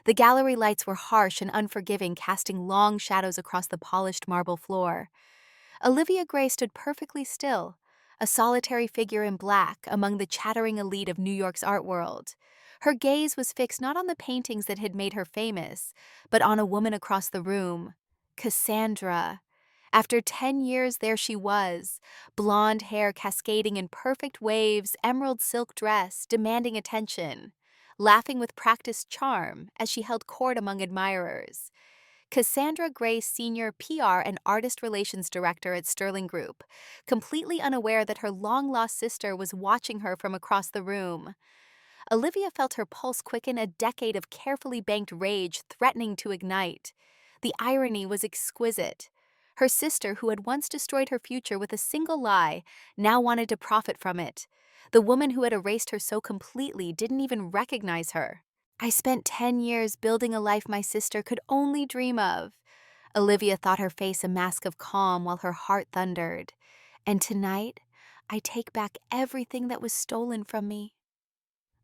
The gallery lights were harsh and unforgiving, casting long shadows across the polished marble floor. Olivia Gray stood perfectly still, a solitary figure in black among the chattering elite of New York's art world. Her gaze was fixed not on the paintings that had made her famous, but on a woman across the room, Cassandra. After 10 years, there she was, blonde hair cascading in perfect waves, emerald silk dress, demanding attention, laughing with practiced charm as she held court among admirers. Cassandra Gray, Senior PR and Artist Relations Director at Sterling Group, completely unaware that her long-lost sister was watching her from across the room. Olivia felt her pulse quicken, a decade of carefully banked rage threatening to ignite. The irony was exquisite. Her sister, who had once destroyed her future with a single lie, now wanted to profit from it. The woman who had erased her so completely didn't even recognize her. I spent 10 years building a life my sister could only dream of. Olivia thought her face a mask of calm while her heart thundered. And tonight, I take back everything that was stolen from me.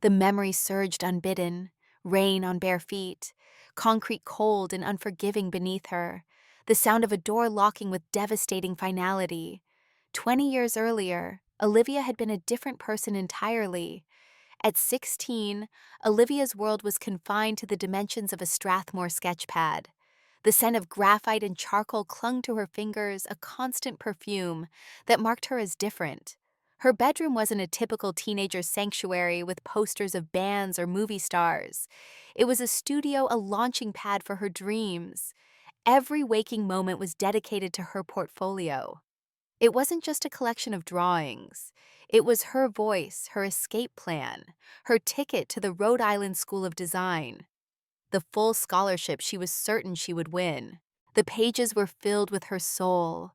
The memory surged unbidden, rain on bare feet, concrete cold and unforgiving beneath her, the sound of a door locking with devastating finality. 20 years earlier, Olivia had been a different person entirely. At 16, Olivia's world was confined to the dimensions of a Strathmore sketchpad. The scent of graphite and charcoal clung to her fingers, a constant perfume that marked her as different. Her bedroom wasn't a typical teenager's sanctuary with posters of bands or movie stars. It was a studio, a launching pad for her dreams. Every waking moment was dedicated to her portfolio. It wasn't just a collection of drawings. It was her voice, her escape plan, her ticket to the Rhode Island School of Design. The full scholarship she was certain she would win. The pages were filled with her soul,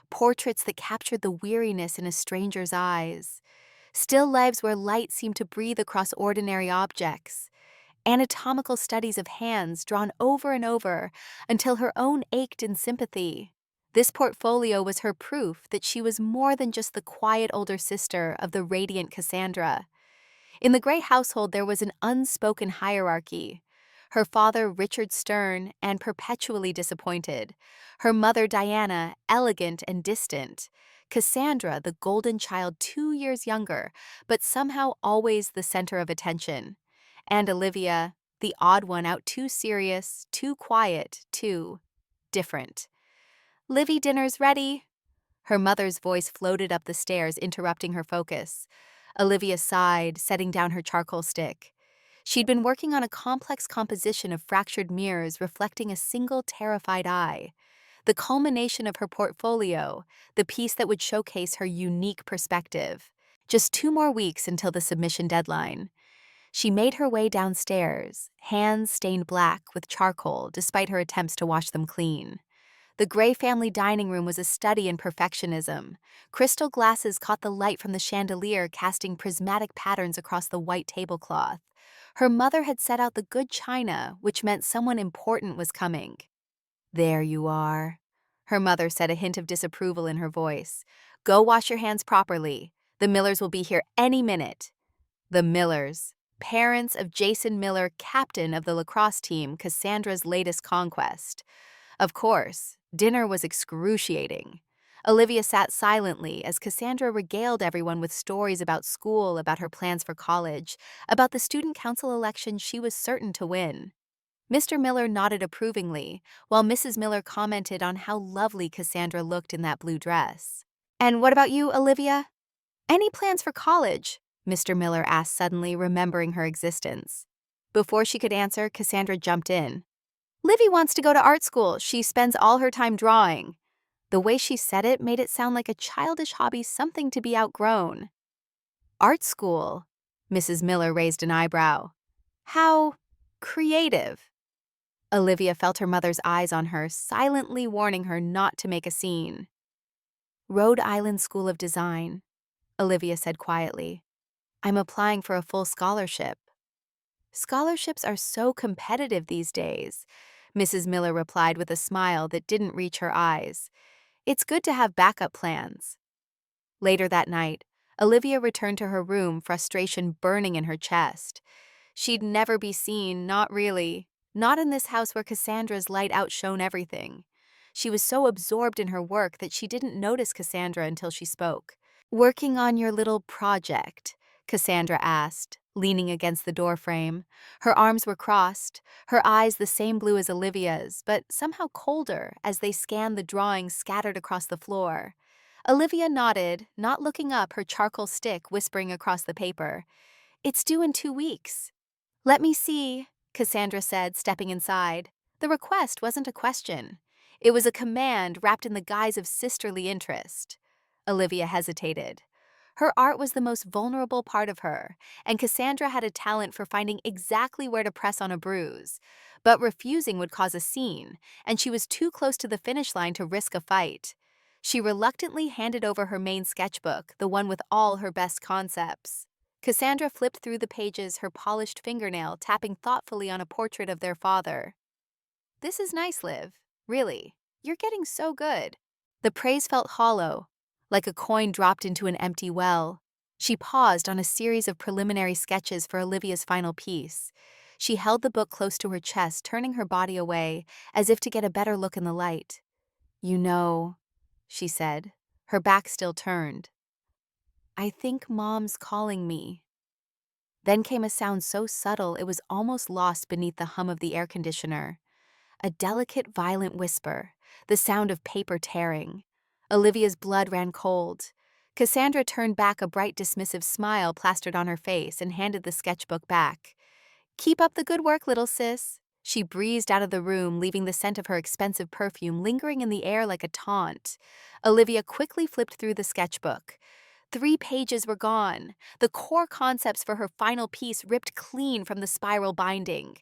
portraits that captured the weariness in a stranger's eyes, still lives where light seemed to breathe across ordinary objects, anatomical studies of hands drawn over and over until her own ached in sympathy. This portfolio was her proof that she was more than just the quiet older sister of the radiant Cassandra. In the Gray household, there was an unspoken hierarchy. Her father, Richard, stern and perpetually disappointed. Her mother, Diana, elegant and distant. Cassandra, the golden child 2 years younger, but somehow always the center of attention. And Olivia, the odd one out, too serious, too quiet, too different. "Livy, dinner's ready." Her mother's voice floated up the stairs, interrupting her focus. Olivia sighed, setting down her charcoal stick. She'd been working on a complex composition of fractured mirrors reflecting a single terrified eye. The culmination of her portfolio, the piece that would showcase her unique perspective. Just 2 more weeks until the submission deadline. She made her way downstairs, hands stained black with charcoal despite her attempts to wash them clean. The Gray family dining room was a study in perfectionism. Crystal glasses caught the light from the chandelier, casting prismatic patterns across the white tablecloth. Her mother had set out the good china, which meant someone important was coming. "There you are," her mother said, a hint of disapproval in her voice. "Go wash your hands properly. The Millers will be here any minute." The Millers, parents of Jason Miller, captain of the lacrosse team, Cassandra's latest conquest. Of course, dinner was excruciating. Olivia sat silently as Cassandra regaled everyone with stories about school, about her plans for college, about the student council election she was certain to win. Mr. Miller nodded approvingly, while Mrs. Miller commented on how lovely Cassandra looked in that blue dress. "And what about you, Olivia? Any plans for college?" Mr. Miller asked suddenly, remembering her existence. Before she could answer, Cassandra jumped in. "Livy wants to go to art school. She spends all her time drawing." The way she said it made it sound like a childish hobby, something to be outgrown. "Art school?" Mrs. Miller raised an eyebrow. "How creative." Olivia felt her mother's eyes on her, silently warning her not to make a scene. "Rhode Island School of Design," Olivia said quietly. "I'm applying for a full scholarship." "Scholarships are so competitive these days," Mrs. Miller replied with a smile that didn't reach her eyes. "It's good to have backup plans." Later that night, Olivia returned to her room, frustration burning in her chest. She'd never be seen, not really, Not in this house where Cassandra's light outshone everything. She was so absorbed in her work that she didn't notice Cassandra until she spoke. "Working on your little project?" Cassandra asked, leaning against the doorframe. Her arms were crossed, her eyes the same blue as Olivia's, but somehow colder as they scanned the drawings scattered across the floor. Olivia nodded, not looking up, her charcoal stick whispering across the paper. "It's due in 2 weeks." "Let me see," Cassandra said, stepping inside. The request wasn't a question. It was a command wrapped in the guise of sisterly interest. Olivia hesitated. Her art was the most vulnerable part of her, and Cassandra had a talent for finding exactly where to press on a bruise. But refusing would cause a scene, and she was too close to the finish line to risk a fight. She reluctantly handed over her main sketchbook, the one with all her best concepts. Cassandra flipped through the pages, her polished fingernail tapping thoughtfully on a portrait of their father. "This is nice, Liv. Really. You're getting so good." The praise felt hollow, like a coin dropped into an empty well. She paused on a series of preliminary sketches for Olivia's final piece. She held the book close to her chest, turning her body away, as if to get a better look in the light. "You know," she said, her back still turned. "I think Mom's calling me." Then came a sound so subtle it was almost lost beneath the hum of the air conditioner. A delicate, violent whisper, the sound of paper tearing. Olivia's blood ran cold. Cassandra turned back, a bright, dismissive smile plastered on her face, and handed the sketchbook back. "Keep up the good work, little sis." She breezed out of the room, leaving the scent of her expensive perfume lingering in the air like a taunt. Olivia quickly flipped through the sketchbook. 3 pages were gone, the core concepts for her final piece ripped clean from the spiral binding.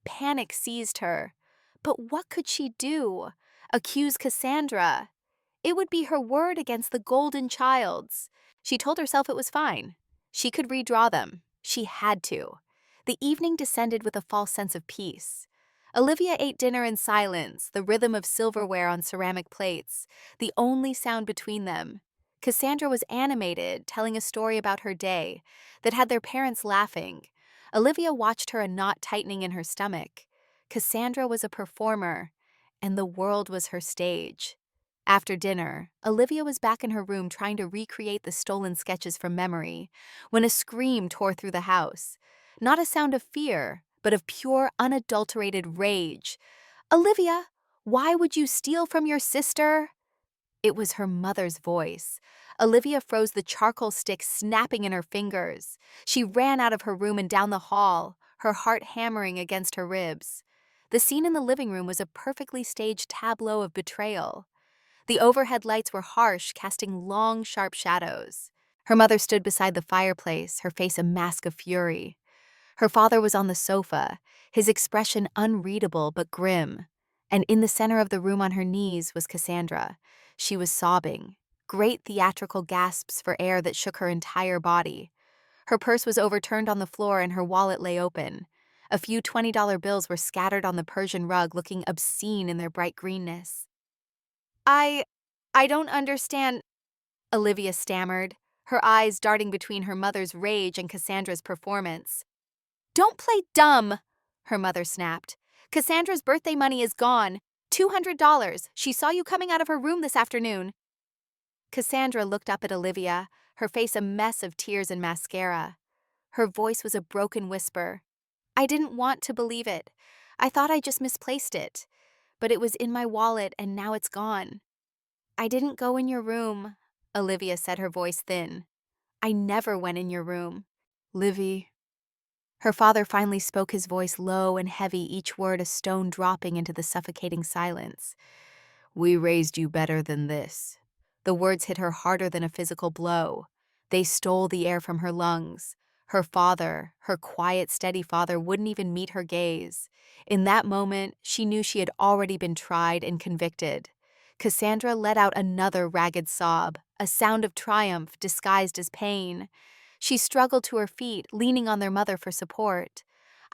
Panic seized her. But what could she do? Accuse Cassandra? It would be her word against the golden child's. She told herself it was fine. She could redraw them. She had to. The evening descended with a false sense of peace. Olivia ate dinner in silence, the rhythm of silverware on ceramic plates, the only sound between them. Cassandra was animated, telling a story about her day that had their parents laughing. Olivia watched her, a knot tightening in her stomach. Cassandra was a performer, and the world was her stage. After dinner, Olivia was back in her room trying to recreate the stolen sketches from memory, when a scream tore through the house. Not a sound of fear, but of pure, unadulterated rage. "Olivia, why would you steal from your sister?" It was her mother's voice. Olivia froze, the charcoal stick snapping in her fingers. She ran out of her room and down the hall, her heart hammering against her ribs. The scene in the living room was a perfectly staged tableau of betrayal. The overhead lights were harsh, casting long, sharp shadows. Her mother stood beside the fireplace, her face a mask of fury. Her father was on the sofa, his expression unreadable but grim. And in the center of the room on her knees was Cassandra. She was sobbing, great theatrical gasps for air that shook her entire body. Her purse was overturned on the floor and her wallet lay open. A few $20 bills were scattered on the Persian rug, looking obscene in their bright greenness. I don't understand," Olivia stammered, her eyes darting between her mother's rage and Cassandra's performance. "Don't play dumb," her mother snapped. "Cassandra's birthday money is gone. $200. She saw you coming out of her room this afternoon." Cassandra looked up at Olivia, her face a mess of tears and mascara. Her voice was a broken whisper. "I didn't want to believe it. I thought I just misplaced it. But it was in my wallet and now it's gone." "I didn't go in your room," Olivia said, her voice thin. "I never went in your room." "Livy." Her father finally spoke, his voice low and heavy, each word a stone dropping into the suffocating silence. "We raised you better than this." The words hit her harder than a physical blow. They stole the air from her lungs. Her father, her quiet, steady father, wouldn't even meet her gaze. In that moment, she knew she had already been tried and convicted. Cassandra let out another ragged sob, a sound of triumph disguised as pain. She struggled to her feet, leaning on their mother for support.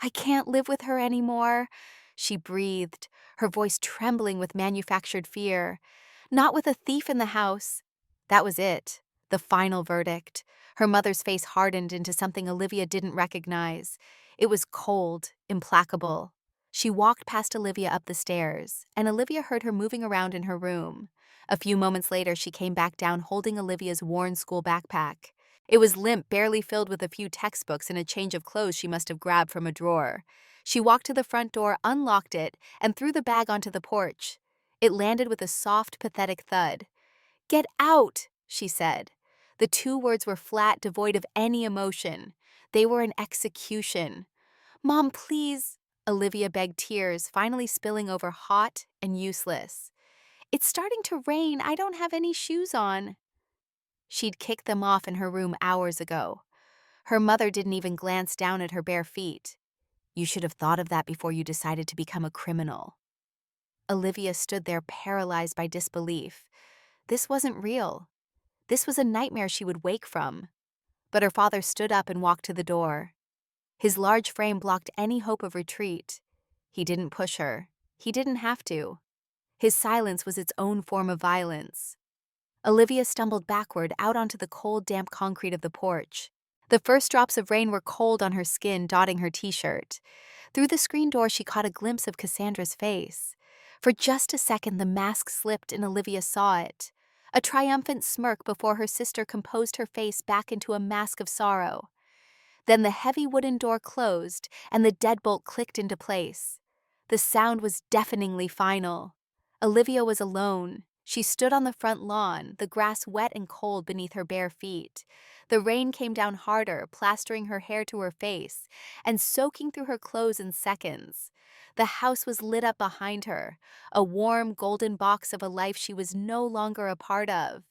"I can't live with her anymore," she breathed, her voice trembling with manufactured fear. "Not with a thief in the house." That was it, the final verdict. Her mother's face hardened into something Olivia didn't recognize. It was cold, implacable. She walked past Olivia up the stairs, and Olivia heard her moving around in her room. A few moments later, she came back down holding Olivia's worn school backpack. It was limp, barely filled with a few textbooks and a change of clothes she must have grabbed from a drawer. She walked to the front door, unlocked it, and threw the bag onto the porch. It landed with a soft, pathetic thud. "Get out," she said. The two words were flat, devoid of any emotion. They were an execution. "Mom, please," Olivia begged, tears finally spilling over, hot and useless. "It's starting to rain. I don't have any shoes on." She'd kicked them off in her room hours ago. Her mother didn't even glance down at her bare feet. "You should have thought of that before you decided to become a criminal." Olivia stood there paralyzed by disbelief. This wasn't real. This was a nightmare she would wake from. But her father stood up and walked to the door. His large frame blocked any hope of retreat. He didn't push her. He didn't have to. His silence was its own form of violence. Olivia stumbled backward out onto the cold, damp concrete of the porch. The first drops of rain were cold on her skin, dotting her t-shirt. Through the screen door, she caught a glimpse of Cassandra's face. For just a second, the mask slipped and Olivia saw it. A triumphant smirk before her sister composed her face back into a mask of sorrow. Then the heavy wooden door closed and the deadbolt clicked into place. The sound was deafeningly final. Olivia was alone. She stood on the front lawn, the grass wet and cold beneath her bare feet. The rain came down harder, plastering her hair to her face and soaking through her clothes in seconds. The house was lit up behind her, a warm, golden box of a life she was no longer a part of.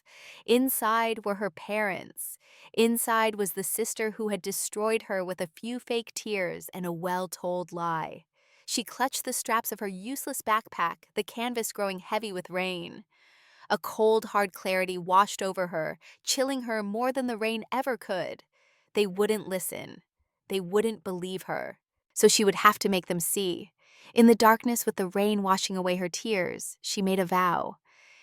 Inside were her parents. Inside was the sister who had destroyed her with a few fake tears and a well-told lie. She clutched the straps of her useless backpack, the canvas growing heavy with rain. A cold, hard clarity washed over her, chilling her more than the rain ever could. They wouldn't listen. They wouldn't believe her. So she would have to make them see. In the darkness, with the rain washing away her tears, she made a vow.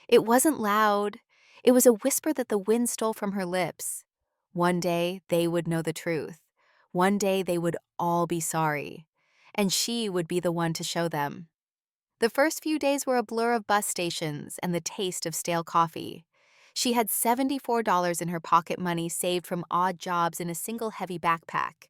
It wasn't loud. It was a whisper that the wind stole from her lips. One day, they would know the truth. One day, they would all be sorry. And she would be the one to show them. The first few days were a blur of bus stations and the taste of stale coffee. She had $74 in her pocket money saved from odd jobs in a single heavy backpack.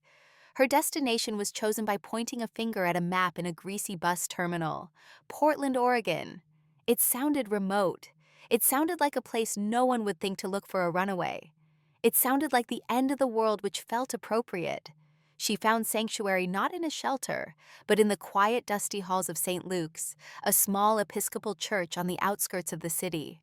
Her destination was chosen by pointing a finger at a map in a greasy bus terminal. Portland, Oregon. It sounded remote. It sounded like a place no one would think to look for a runaway. It sounded like the end of the world, which felt appropriate. She found sanctuary not in a shelter, but in the quiet, dusty halls of St. Luke's, a small Episcopal church on the outskirts of the city.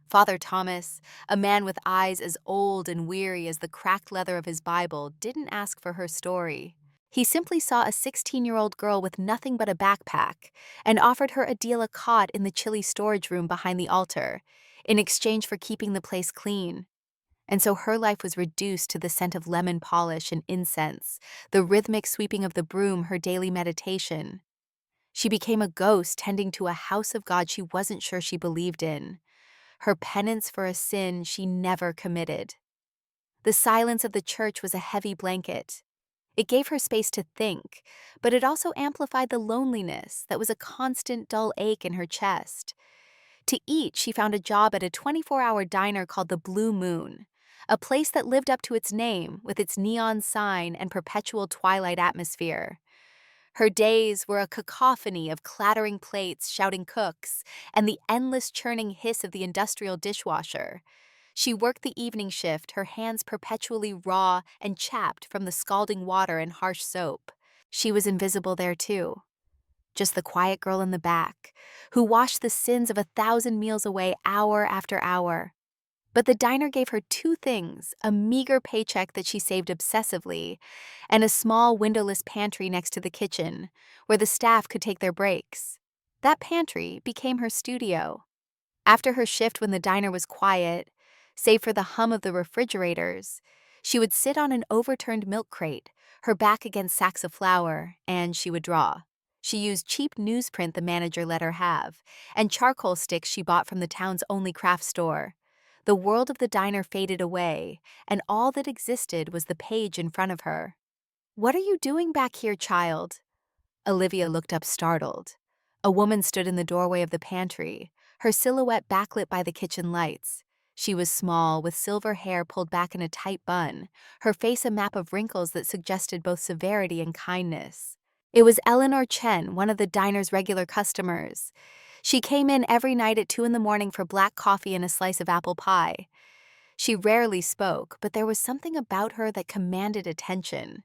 Father Thomas, a man with eyes as old and weary as the cracked leather of his Bible, didn't ask for her story. He simply saw a 16-year-old girl with nothing but a backpack and offered her a cot in the chilly storage room behind the altar, in exchange for keeping the place clean. And so her life was reduced to the scent of lemon polish and incense, the rhythmic sweeping of the broom, her daily meditation. She became a ghost tending to a house of God she wasn't sure she believed in, her penance for a sin she never committed. The silence of the church was a heavy blanket. It gave her space to think, but it also amplified the loneliness that was a constant dull ache in her chest. To eat, she found a job at a 24-hour diner called the Blue Moon, a place that lived up to its name with its neon sign and perpetual twilight atmosphere. Her days were a cacophony of clattering plates, shouting cooks, and the endless churning hiss of the industrial dishwasher. She worked the evening shift, her hands perpetually raw and chapped from the scalding water and harsh soap. She was invisible there too. Just the quiet girl in the back, who washed the sins of 1,000 meals away hour after hour. But the diner gave her two things: a meager paycheck that she saved obsessively, and a small windowless pantry next to the kitchen, where the staff could take their breaks. That pantry became her studio. After her shift, when the diner was quiet, save for the hum of the refrigerators, she would sit on an overturned milk crate, her back against sacks of flour, and she would draw. She used cheap newsprint the manager let her have, and charcoal sticks she bought from the town's only craft store. The world of the diner faded away, and all that existed was the page in front of her. "What are you doing back here, child?" Olivia looked up startled. A woman stood in the doorway of the pantry, her silhouette backlit by the kitchen lights. She was small, with silver hair pulled back in a tight bun, her face a map of wrinkles that suggested both severity and kindness. It was Eleanor Chen, one of the diner's regular customers. She came in every night at 2 in the morning for black coffee and a slice of apple pie. She rarely spoke, but there was something about her that commanded attention.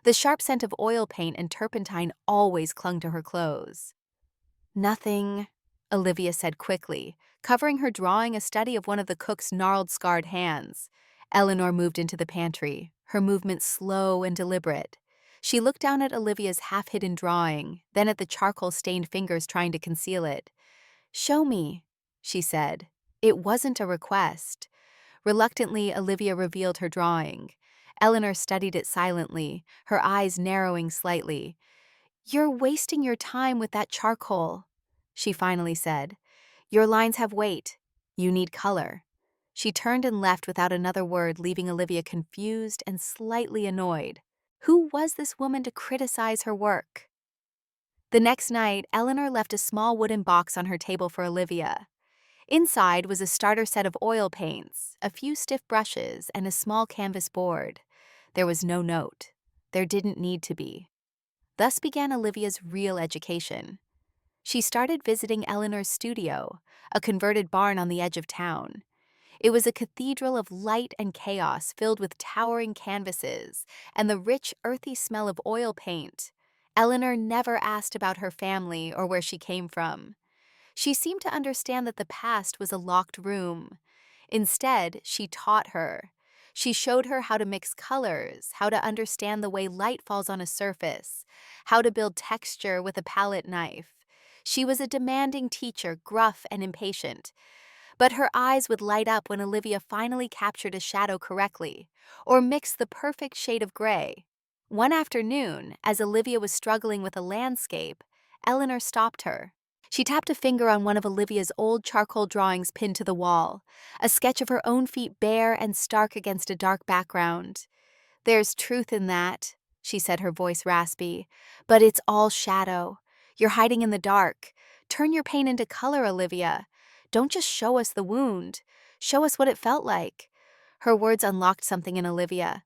The sharp scent of oil paint and turpentine always clung to her clothes. "Nothing," Olivia said quickly, covering her drawing a study of one of the cook's gnarled, scarred hands. Eleanor moved into the pantry, her movements slow and deliberate. She looked down at Olivia's half-hidden drawing, then at the charcoal-stained fingers trying to conceal it. "Show me," she said. It wasn't a request. Reluctantly, Olivia revealed her drawing. Eleanor studied it silently, her eyes narrowing slightly. "You're wasting your time with that charcoal," she finally said. "Your lines have weight. You need color." She turned and left without another word, leaving Olivia confused and slightly annoyed. Who was this woman to criticize her work? The next night, Eleanor left a small wooden box on her table for Olivia. Inside was a starter set of oil paints, a few stiff brushes, and a small canvas board. There was no note. There didn't need to be. Thus began Olivia's real education. She started visiting Eleanor's studio, a converted barn on the edge of town. It was a cathedral of light and chaos filled with towering canvases and the rich, earthy smell of oil paint. Eleanor never asked about her family or where she came from. She seemed to understand that the past was a locked room. Instead, she taught her. She showed her how to mix colors, how to understand the way light falls on a surface, how to build texture with a palette knife. She was a demanding teacher, gruff and impatient. But her eyes would light up when Olivia finally captured a shadow correctly, or mixed the perfect shade of gray. One afternoon, as Olivia was struggling with a landscape, Eleanor stopped her. She tapped a finger on one of Olivia's old charcoal drawings pinned to the wall, a sketch of her own feet bare and stark against a dark background. "There's truth in that," she said, her voice raspy, "but it's all shadow. You're hiding in the dark. Turn your pain into color, Olivia. Don't just show us the wound. Show us what it felt like." Her words unlocked something in Olivia.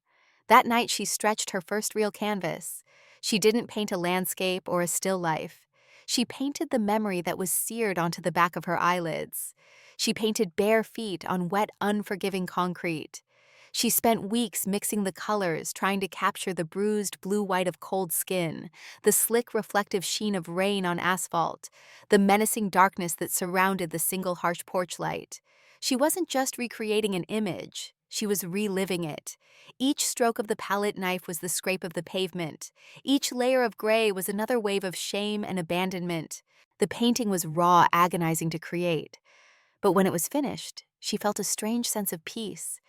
That night she stretched her first real canvas. She didn't paint a landscape or a still life. She painted the memory that was seared onto the back of her eyelids. She painted bare feet on wet, unforgiving concrete. She spent weeks mixing the colors, trying to capture the bruised blue-white of cold skin, the slick, reflective sheen of rain on asphalt, the menacing darkness that surrounded the single harsh porch light. She wasn't just recreating an image, she was reliving it. Each stroke of the palette knife was the scrape of the pavement. Each layer of gray was another wave of shame and abandonment. The painting was raw, agonizing to create. But when it was finished, she felt a strange sense of peace.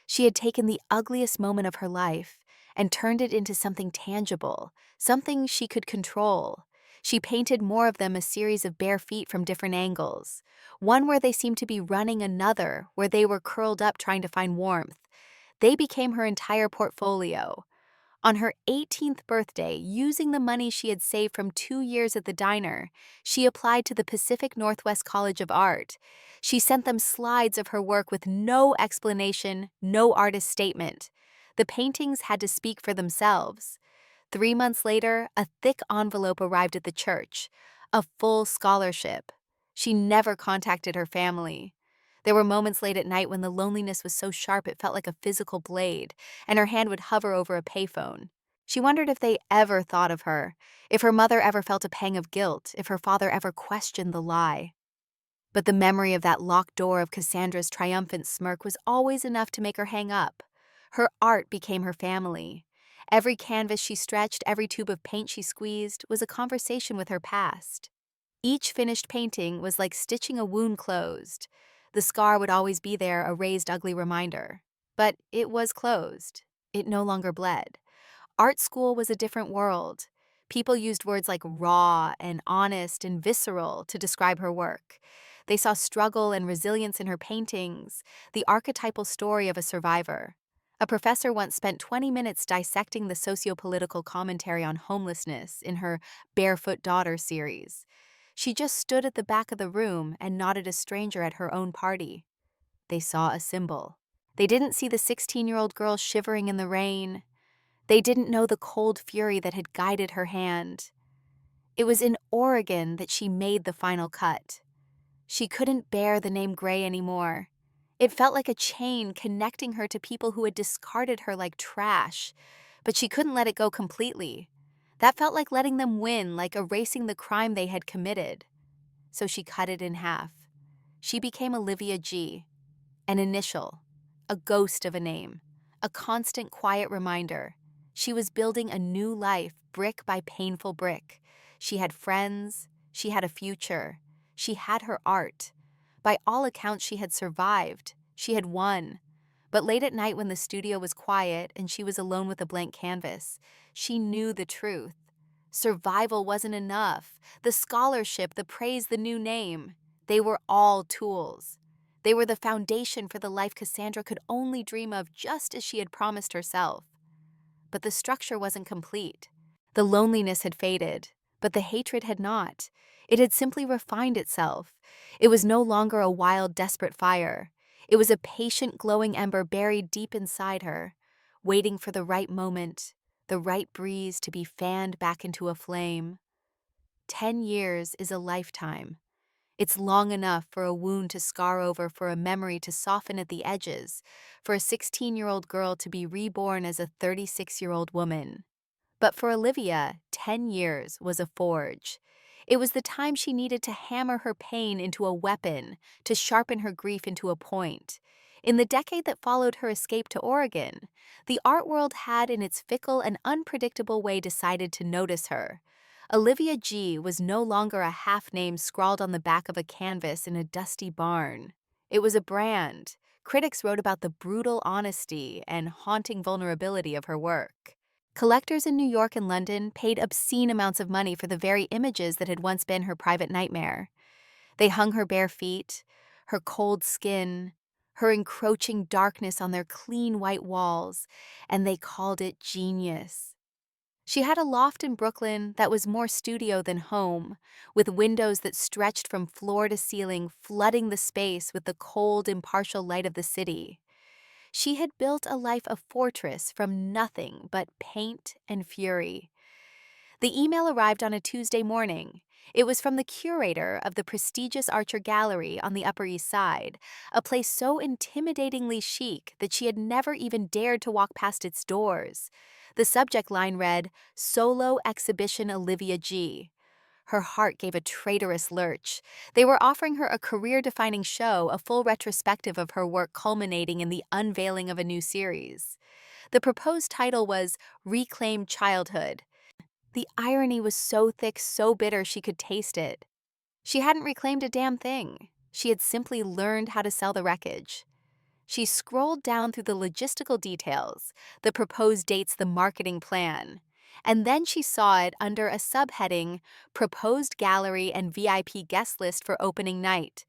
She had taken the ugliest moment of her life and turned it into something tangible, something she could control. She painted more of them, a series of bare feet from different angles. One where they seemed to be running, another where they were curled up trying to find warmth. They became her entire portfolio. On her 18th birthday, using the money she had saved from 2 years at the diner, she applied to the Pacific Northwest College of Art. She sent them slides of her work with no explanation, no artist statement. The paintings had to speak for themselves. 3 months later, a thick envelope arrived at the church, a full scholarship. She never contacted her family. There were moments late at night when the loneliness was so sharp it felt like a physical blade, and her hand would hover over a payphone. She wondered if they ever thought of her, if her mother ever felt a pang of guilt, if her father ever questioned the lie. But the memory of that locked door, of Cassandra's triumphant smirk, was always enough to make her hang up. Her art became her family. Every canvas she stretched, every tube of paint she squeezed, was a conversation with her past. Each finished painting was like stitching a wound closed. The scar would always be there, a raised, ugly reminder. But it was closed. It no longer bled. Art school was a different world. People used words like raw and honest and visceral to describe her work. They saw struggle and resilience in her paintings, the archetypal story of a survivor. A professor once spent 20 minutes dissecting the sociopolitical commentary on homelessness in her Barefoot Daughter series. She just stood at the back of the room and nodded a stranger at her own party. They saw a symbol. They didn't see the 16-year-old girl shivering in the rain. They didn't know the cold fury that had guided her hand. It was in Oregon that she made the final cut. She couldn't bear the name Gray anymore. It felt like a chain connecting her to people who had discarded her like trash, but she couldn't let it go completely. That felt like letting them win, like erasing the crime they had committed. So she cut it in half. She became Olivia G., an initial, a ghost of a name, a constant quiet reminder. She was building a new life, brick by painful brick. She had friends, she had a future, she had her art. By all accounts, she had survived, she had won. But late at night when the studio was quiet and she was alone with a blank canvas, she knew the truth. Survival wasn't enough. The scholarship, the praise, the new name, they were all tools. They were the foundation for the life Cassandra could only dream of, just as she had promised herself. But the structure wasn't complete. The loneliness had faded, but the hatred had not. It had simply refined itself. It was no longer a wild, desperate fire. It was a patient, glowing ember buried deep inside her, waiting for the right moment, the right breeze to be fanned back into a flame. 10 years is a lifetime. It's long enough for a wound to scar over, for a memory to soften at the edges, for a 16-year-old girl to be reborn as a 36-year-old woman. But for Olivia, 10 years was a forge. It was the time she needed to hammer her pain into a weapon, to sharpen her grief into a point. In the decade that followed her escape to Oregon, the art world had, in its fickle and unpredictable way, decided to notice her. Olivia G. was no longer a half-name scrawled on the back of a canvas in a dusty barn. It was a brand. Critics wrote about the brutal honesty and haunting vulnerability of her work. Collectors in New York and London paid obscene amounts of money for the very images that had once been her private nightmare. They hung her bare feet, her cold skin, her encroaching darkness on their clean white walls, and they called it genius. She had a loft in Brooklyn that was more studio than home, with windows that stretched from floor to ceiling, flooding the space with the cold, impartial light of the city. She had built a life of fortress from nothing but paint and fury. The email arrived on a Tuesday morning. It was from the curator of the prestigious Archer Gallery on the Upper East Side, a place so intimidatingly chic that she had never even dared to walk past its doors. The subject line read, "Solo Exhibition Olivia G." Her heart gave a traitorous lurch. They were offering her a career-defining show, a full retrospective of her work culminating in the unveiling of a new series. The proposed title was Reclaim Childhood. The irony was so thick, so bitter she could taste it. She hadn't reclaimed a damn thing. She had simply learned how to sell the wreckage. She scrolled down through the logistical details, the proposed dates, the marketing plan. And then she saw it under a subheading, Proposed Gallery and VIP Guest List for Opening Night.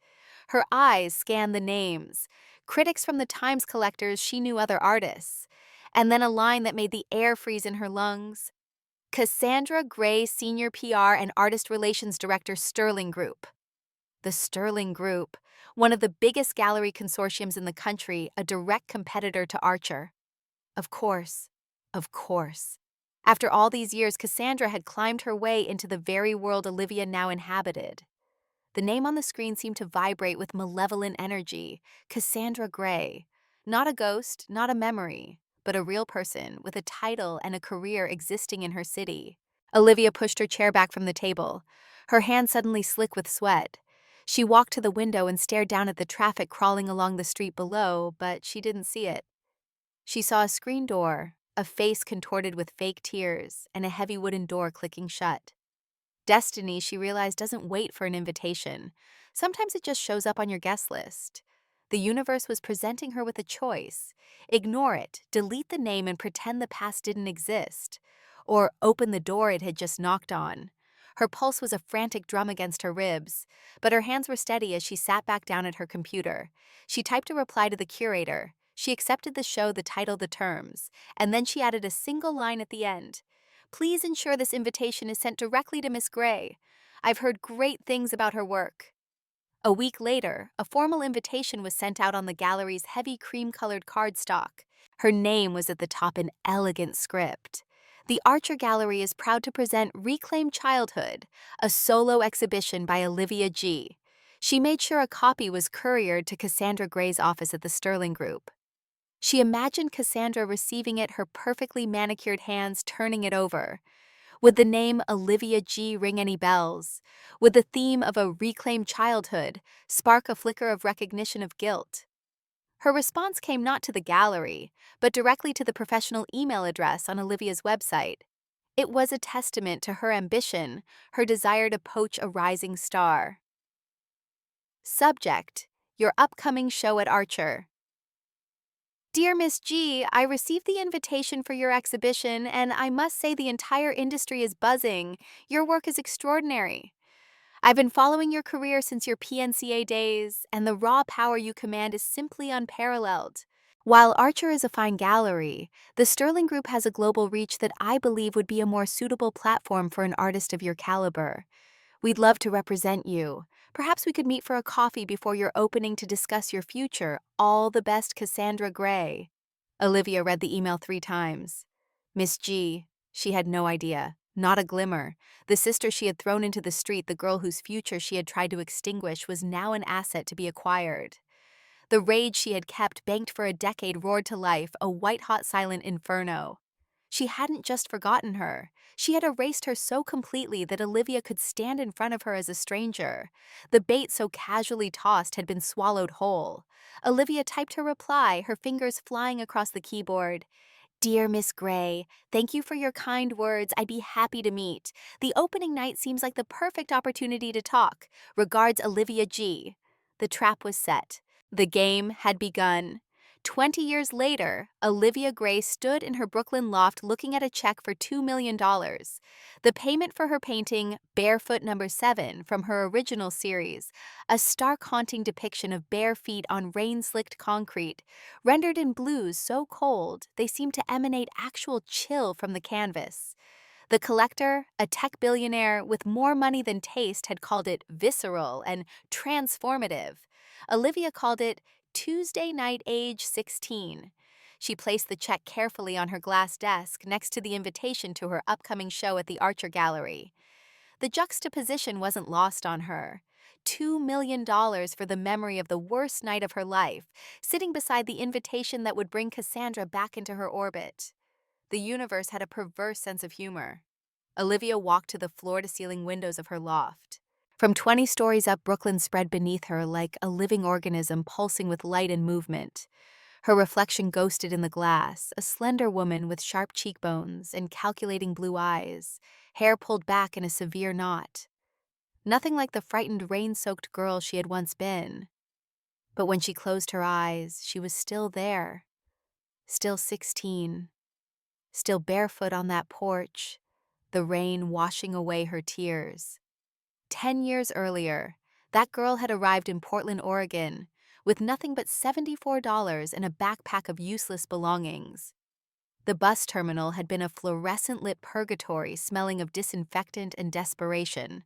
Her eyes scanned the names. Critics from the Times collectors, she knew other artists. And then a line that made the air freeze in her lungs. Cassandra Gray, Senior PR and Artist Relations Director, Sterling Group. The Sterling Group, one of the biggest gallery consortiums in the country, a direct competitor to Archer. Of course, of course. After all these years, Cassandra had climbed her way into the very world Olivia now inhabited. The name on the screen seemed to vibrate with malevolent energy. Cassandra Gray. Not a ghost, not a memory, but a real person with a title and a career existing in her city. Olivia pushed her chair back from the table, her hands suddenly slick with sweat. She walked to the window and stared down at the traffic crawling along the street below, but she didn't see it. She saw a screen door, a face contorted with fake tears, and a heavy wooden door clicking shut. Destiny, she realized, doesn't wait for an invitation. Sometimes it just shows up on your guest list. The universe was presenting her with a choice. Ignore it, delete the name and pretend the past didn't exist. Or open the door it had just knocked on. Her pulse was a frantic drum against her ribs, but her hands were steady as she sat back down at her computer. She typed a reply to the curator. She accepted the show, the title, the terms, and then she added a single line at the end. Please ensure this invitation is sent directly to Miss Gray. I've heard great things about her work. A week later, a formal invitation was sent out on the gallery's heavy cream-colored cardstock. Her name was at the top in elegant script. The Archer Gallery is proud to present Reclaim Childhood, a solo exhibition by Olivia G. She made sure a copy was couriered to Cassandra Gray's office at the Sterling Group. She imagined Cassandra receiving it, her perfectly manicured hands turning it over. Would the name Olivia G ring any bells? Would the theme of a reclaimed childhood spark a flicker of recognition of guilt? Her response came not to the gallery, but directly to the professional email address on Olivia's website. It was a testament to her ambition, her desire to poach a rising star. Subject: Your upcoming show at Archer. Dear Miss G, I received the invitation for your exhibition, and I must say the entire industry is buzzing. Your work is extraordinary. I've been following your career since your PNCA days, and the raw power you command is simply unparalleled. While Archer is a fine gallery, the Sterling Group has a global reach that I believe would be a more suitable platform for an artist of your caliber. We'd love to represent you. Perhaps we could meet for a coffee before your opening to discuss your future. All the best, Cassandra Gray. Olivia read the email 3 times. Miss G, she had no idea, not a glimmer. The sister she had thrown into the street, the girl whose future she had tried to extinguish, was now an asset to be acquired. The rage she had kept banked for a decade roared to life, a white-hot silent inferno. She hadn't just forgotten her. She had erased her so completely that Olivia could stand in front of her as a stranger. The bait so casually tossed had been swallowed whole. Olivia typed her reply, her fingers flying across the keyboard. Dear Miss Gray, thank you for your kind words. I'd be happy to meet. The opening night seems like the perfect opportunity to talk. Regards, Olivia G. The trap was set. The game had begun. 20 years later, Olivia Gray stood in her Brooklyn loft looking at a check for $2 million. The payment for her painting, Barefoot No. 7, from her original series, a stark, haunting depiction of bare feet on rain-slicked concrete, rendered in blues so cold they seemed to emanate actual chill from the canvas. The collector, a tech billionaire with more money than taste, had called it visceral and transformative. Olivia called it Tuesday Night Age 16. She placed the check carefully on her glass desk next to the invitation to her upcoming show at the Archer Gallery. The juxtaposition wasn't lost on her. $2 million for the memory of the worst night of her life, sitting beside the invitation that would bring Cassandra back into her orbit. The universe had a perverse sense of humor. Olivia walked to the floor-to-ceiling windows of her loft. From 20 stories up, Brooklyn spread beneath her like a living organism pulsing with light and movement. Her reflection ghosted in the glass, a slender woman with sharp cheekbones and calculating blue eyes, hair pulled back in a severe knot. Nothing like the frightened, rain-soaked girl she had once been. But when she closed her eyes, she was still there. Still 16. Still barefoot on that porch, the rain washing away her tears. 10 years earlier, that girl had arrived in Portland, Oregon, with nothing but $74 and a backpack of useless belongings. The bus terminal had been a fluorescent-lit purgatory smelling of disinfectant and desperation.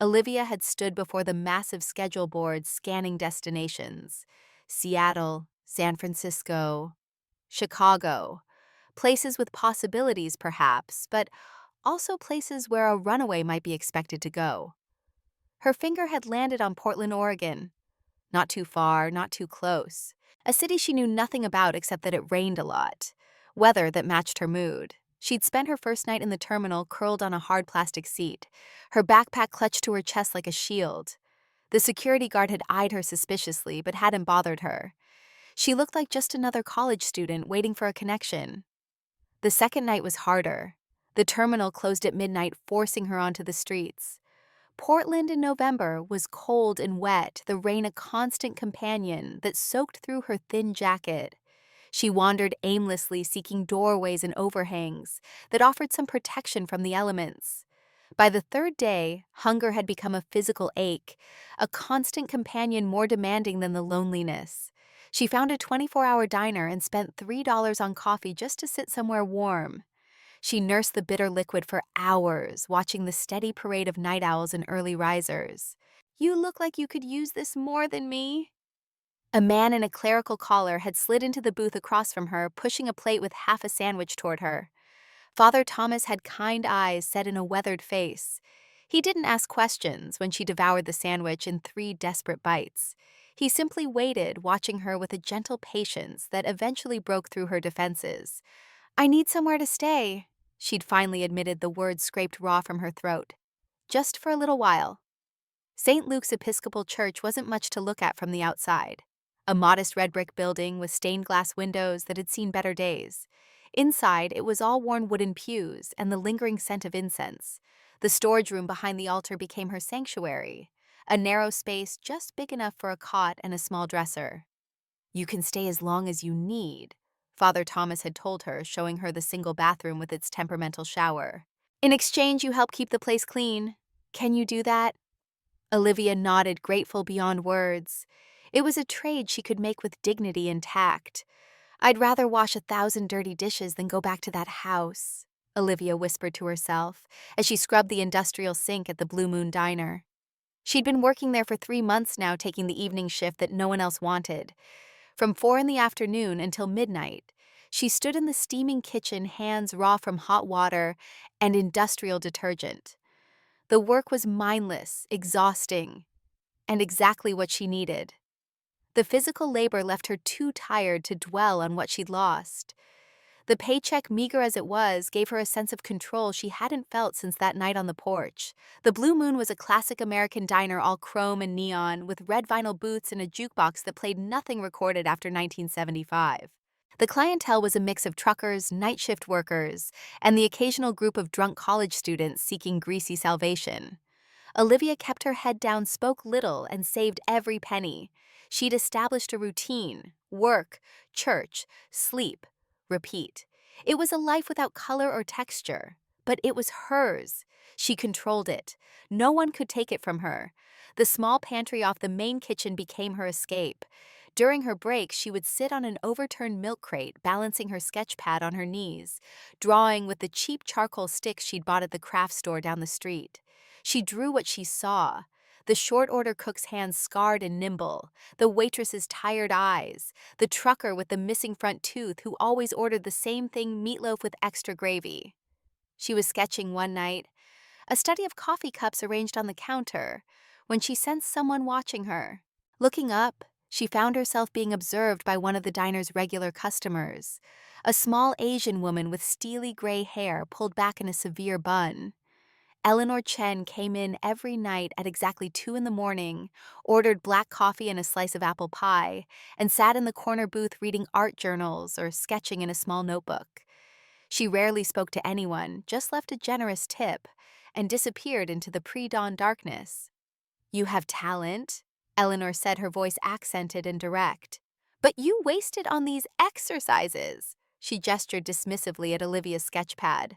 Olivia had stood before the massive schedule board scanning destinations: Seattle, San Francisco, Chicago. Places with possibilities, perhaps, but also places where a runaway might be expected to go. Her finger had landed on Portland, Oregon. Not too far, not too close. A city she knew nothing about except that it rained a lot. Weather that matched her mood. She'd spent her first night in the terminal curled on a hard plastic seat, her backpack clutched to her chest like a shield. The security guard had eyed her suspiciously, but hadn't bothered her. She looked like just another college student waiting for a connection. The second night was harder. The terminal closed at midnight, forcing her onto the streets. Portland in November was cold and wet, the rain a constant companion that soaked through her thin jacket. She wandered aimlessly, seeking doorways and overhangs that offered some protection from the elements. By the third day, hunger had become a physical ache, a constant companion more demanding than the loneliness. She found a 24-hour diner and spent $3 on coffee just to sit somewhere warm. She nursed the bitter liquid for hours, watching the steady parade of night owls and early risers. "You look like you could use this more than me." A man in a clerical collar had slid into the booth across from her, pushing a plate with half a sandwich toward her. Father Thomas had kind eyes set in a weathered face. He didn't ask questions when she devoured the sandwich in 3 desperate bites. He simply waited, watching her with a gentle patience that eventually broke through her defenses. "I need somewhere to stay," she'd finally admitted, the words scraped raw from her throat. "Just for a little while." St. Luke's Episcopal Church wasn't much to look at from the outside. A modest red brick building with stained glass windows that had seen better days. Inside, it was all worn wooden pews and the lingering scent of incense. The storage room behind the altar became her sanctuary, a narrow space just big enough for a cot and a small dresser. "You can stay as long as you need," Father Thomas had told her, showing her the single bathroom with its temperamental shower. "In exchange, you help keep the place clean. Can you do that?" Olivia nodded, grateful beyond words. It was a trade she could make with dignity and tact. "I'd rather wash 1,000 dirty dishes than go back to that house," Olivia whispered to herself as she scrubbed the industrial sink at the Blue Moon Diner. She'd been working there for 3 months now, taking the evening shift that no one else wanted. From 4 in the afternoon until midnight, she stood in the steaming kitchen, hands raw from hot water and industrial detergent. The work was mindless, exhausting, and exactly what she needed. The physical labor left her too tired to dwell on what she'd lost. The paycheck, meager as it was, gave her a sense of control she hadn't felt since that night on the porch. The Blue Moon was a classic American diner, all chrome and neon, with red vinyl booths and a jukebox that played nothing recorded after 1975. The clientele was a mix of truckers, night shift workers, and the occasional group of drunk college students seeking greasy salvation. Olivia kept her head down, spoke little, and saved every penny. She'd established a routine: work, church, sleep, repeat. It was a life without color or texture, but it was hers. She controlled it. No one could take it from her. The small pantry off the main kitchen became her escape. During her breaks, she would sit on an overturned milk crate, balancing her sketch pad on her knees, drawing with the cheap charcoal sticks she'd bought at the craft store down the street. She drew what she saw: the short-order cook's hands scarred and nimble, the waitress's tired eyes, the trucker with the missing front tooth who always ordered the same thing: meatloaf with extra gravy. She was sketching one night, a study of coffee cups arranged on the counter, when she sensed someone watching her. Looking up, she found herself being observed by one of the diner's regular customers, a small Asian woman with steely gray hair pulled back in a severe bun. Eleanor Chen came in every night at exactly 2 in the morning, ordered black coffee and a slice of apple pie, and sat in the corner booth reading art journals or sketching in a small notebook. She rarely spoke to anyone, just left a generous tip, and disappeared into the pre-dawn darkness. "You have talent," Eleanor said, her voice accented and direct. "But you wasted on these exercises." She gestured dismissively at Olivia's sketchpad.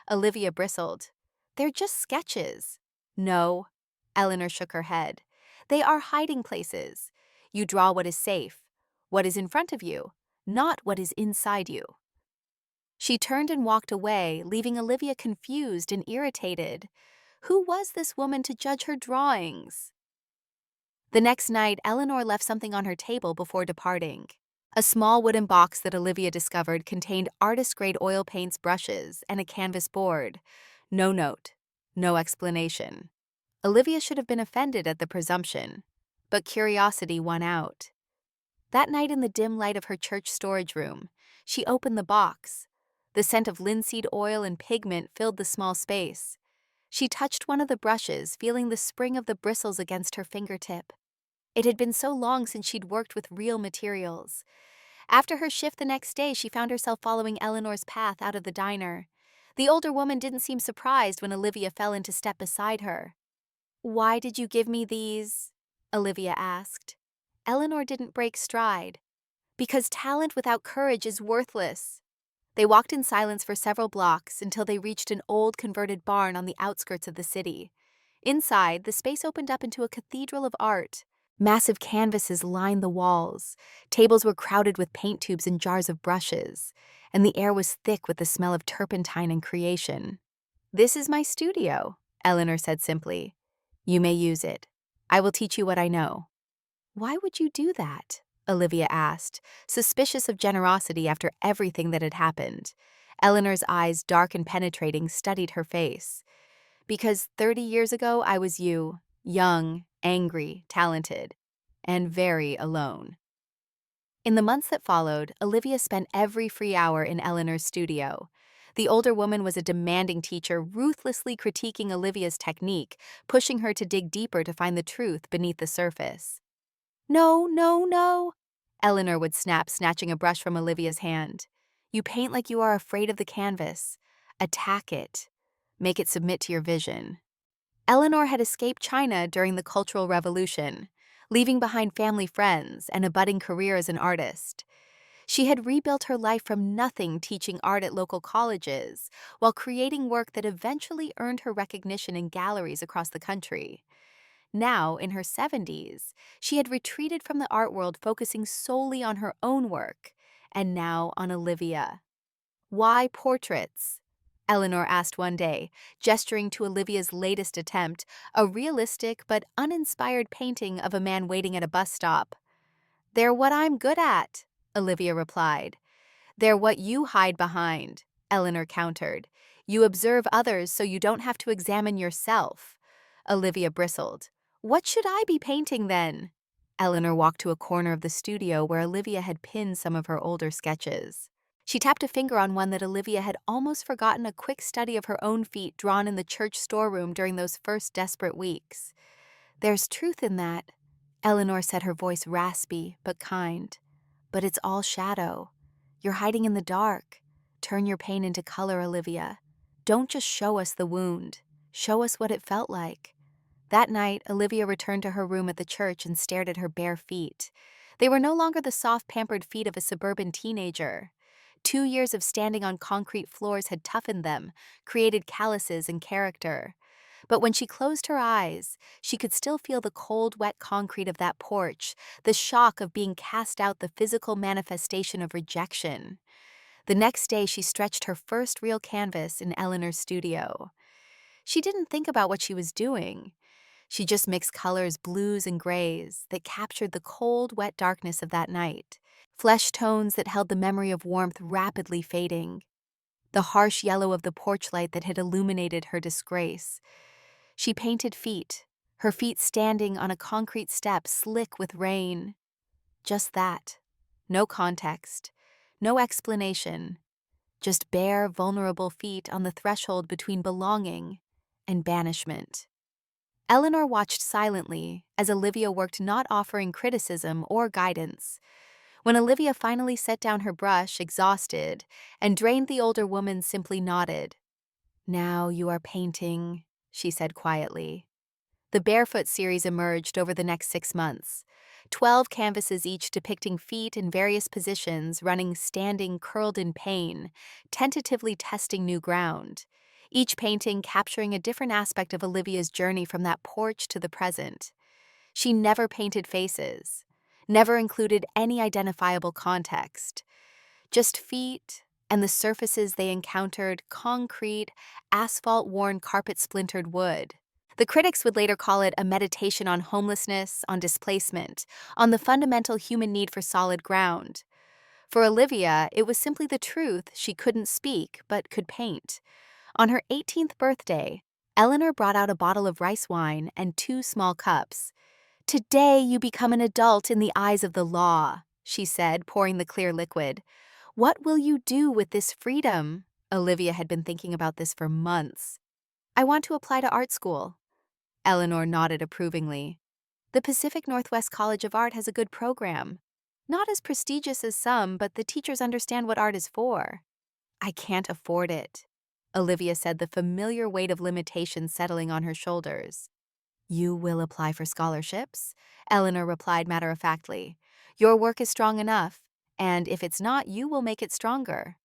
Olivia bristled. "They're just sketches." "No," Eleanor shook her head. "They are hiding places. You draw what is safe, what is in front of you, not what is inside you." She turned and walked away, leaving Olivia confused and irritated. Who was this woman to judge her drawings? The next night, Eleanor left something on her table before departing. A small wooden box that Olivia discovered contained artist-grade oil paints, brushes, and a canvas board. No note, no explanation. Olivia should have been offended at the presumption, but curiosity won out. That night, in the dim light of her church storage room, she opened the box. The scent of linseed oil and pigment filled the small space. She touched one of the brushes, feeling the spring of the bristles against her fingertip. It had been so long since she'd worked with real materials. After her shift the next day, she found herself following Eleanor's path out of the diner. The older woman didn't seem surprised when Olivia fell into step beside her. "Why did you give me these?" Olivia asked. Eleanor didn't break stride. "Because talent without courage is worthless." They walked in silence for several blocks until they reached an old converted barn on the outskirts of the city. Inside, the space opened up into a cathedral of art. Massive canvases lined the walls, tables were crowded with paint tubes and jars of brushes, and the air was thick with the smell of turpentine and creation. "This is my studio," Eleanor said simply. "You may use it. I will teach you what I know." "Why would you do that?" Olivia asked, suspicious of generosity after everything that had happened. Eleanor's eyes, dark and penetrating, studied her face. "Because 30 years ago I was you, young, angry, talented, and very alone." In the months that followed, Olivia spent every free hour in Eleanor's studio. The older woman was a demanding teacher, ruthlessly critiquing Olivia's technique, pushing her to dig deeper to find the truth beneath the surface. "No, no, no," Eleanor would snap, snatching a brush from Olivia's hand. "You paint like you are afraid of the canvas. Attack it. Make it submit to your vision." Eleanor had escaped China during the Cultural Revolution, leaving behind family friends and a budding career as an artist. She had rebuilt her life from nothing, teaching art at local colleges, while creating work that eventually earned her recognition in galleries across the country. Now, in her 70s, she had retreated from the art world, focusing solely on her own work, and now on Olivia. "Why portraits?" Eleanor asked one day, gesturing to Olivia's latest attempt, a realistic but uninspired painting of a man waiting at a bus stop. "They're what I'm good at," Olivia replied. "They're what you hide behind," Eleanor countered. "You observe others so you don't have to examine yourself." Olivia bristled. "What should I be painting then?" Eleanor walked to a corner of the studio where Olivia had pinned some of her older sketches. She tapped a finger on one that Olivia had almost forgotten, a quick study of her own feet drawn in the church storeroom during those first desperate weeks. "There's truth in that," Eleanor said, her voice raspy but kind. "But it's all shadow. You're hiding in the dark. Turn your pain into color, Olivia. Don't just show us the wound. Show us what it felt like." That night, Olivia returned to her room at the church and stared at her bare feet. They were no longer the soft, pampered feet of a suburban teenager. 2 years of standing on concrete floors had toughened them, created calluses and character. But when she closed her eyes, she could still feel the cold, wet concrete of that porch, the shock of being cast out, the physical manifestation of rejection. The next day, she stretched her first real canvas in Eleanor's studio. She didn't think about what she was doing. She just mixed colors, blues and grays, that captured the cold, wet darkness of that night. Flesh tones that held the memory of warmth rapidly fading. The harsh yellow of the porch light that had illuminated her disgrace. She painted feet, her feet standing on a concrete step slick with rain. Just that. No context. No explanation. Just bare, vulnerable feet on the threshold between belonging and banishment. Eleanor watched silently as Olivia worked, not offering criticism or guidance. When Olivia finally set down her brush, exhausted, and drained, the older woman simply nodded. "Now you are painting," she said quietly. The Barefoot series emerged over the next 6 months. 12 canvases each depicting feet in various positions, running standing, curled in pain, tentatively testing new ground. Each painting capturing a different aspect of Olivia's journey from that porch to the present. She never painted faces, never included any identifiable context. Just feet and the surfaces they encountered: concrete, asphalt-worn, carpet-splintered wood. The critics would later call it a meditation on homelessness, on displacement, on the fundamental human need for solid ground. For Olivia, it was simply the truth. She couldn't speak, but could paint. On her 18th birthday, Eleanor brought out a bottle of rice wine and 2 small cups. "Today you become an adult in the eyes of the law," she said, pouring the clear liquid. "What will you do with this freedom?" Olivia had been thinking about this for months. "I want to apply to art school." Eleanor nodded approvingly. "The Pacific Northwest College of Art has a good program. Not as prestigious as some, but the teachers understand what art is for." "I can't afford it," Olivia said, the familiar weight of limitation settling on her shoulders. "You will apply for scholarships," Eleanor replied matter-of-factly. "Your work is strong enough, and if it's not, you will make it stronger."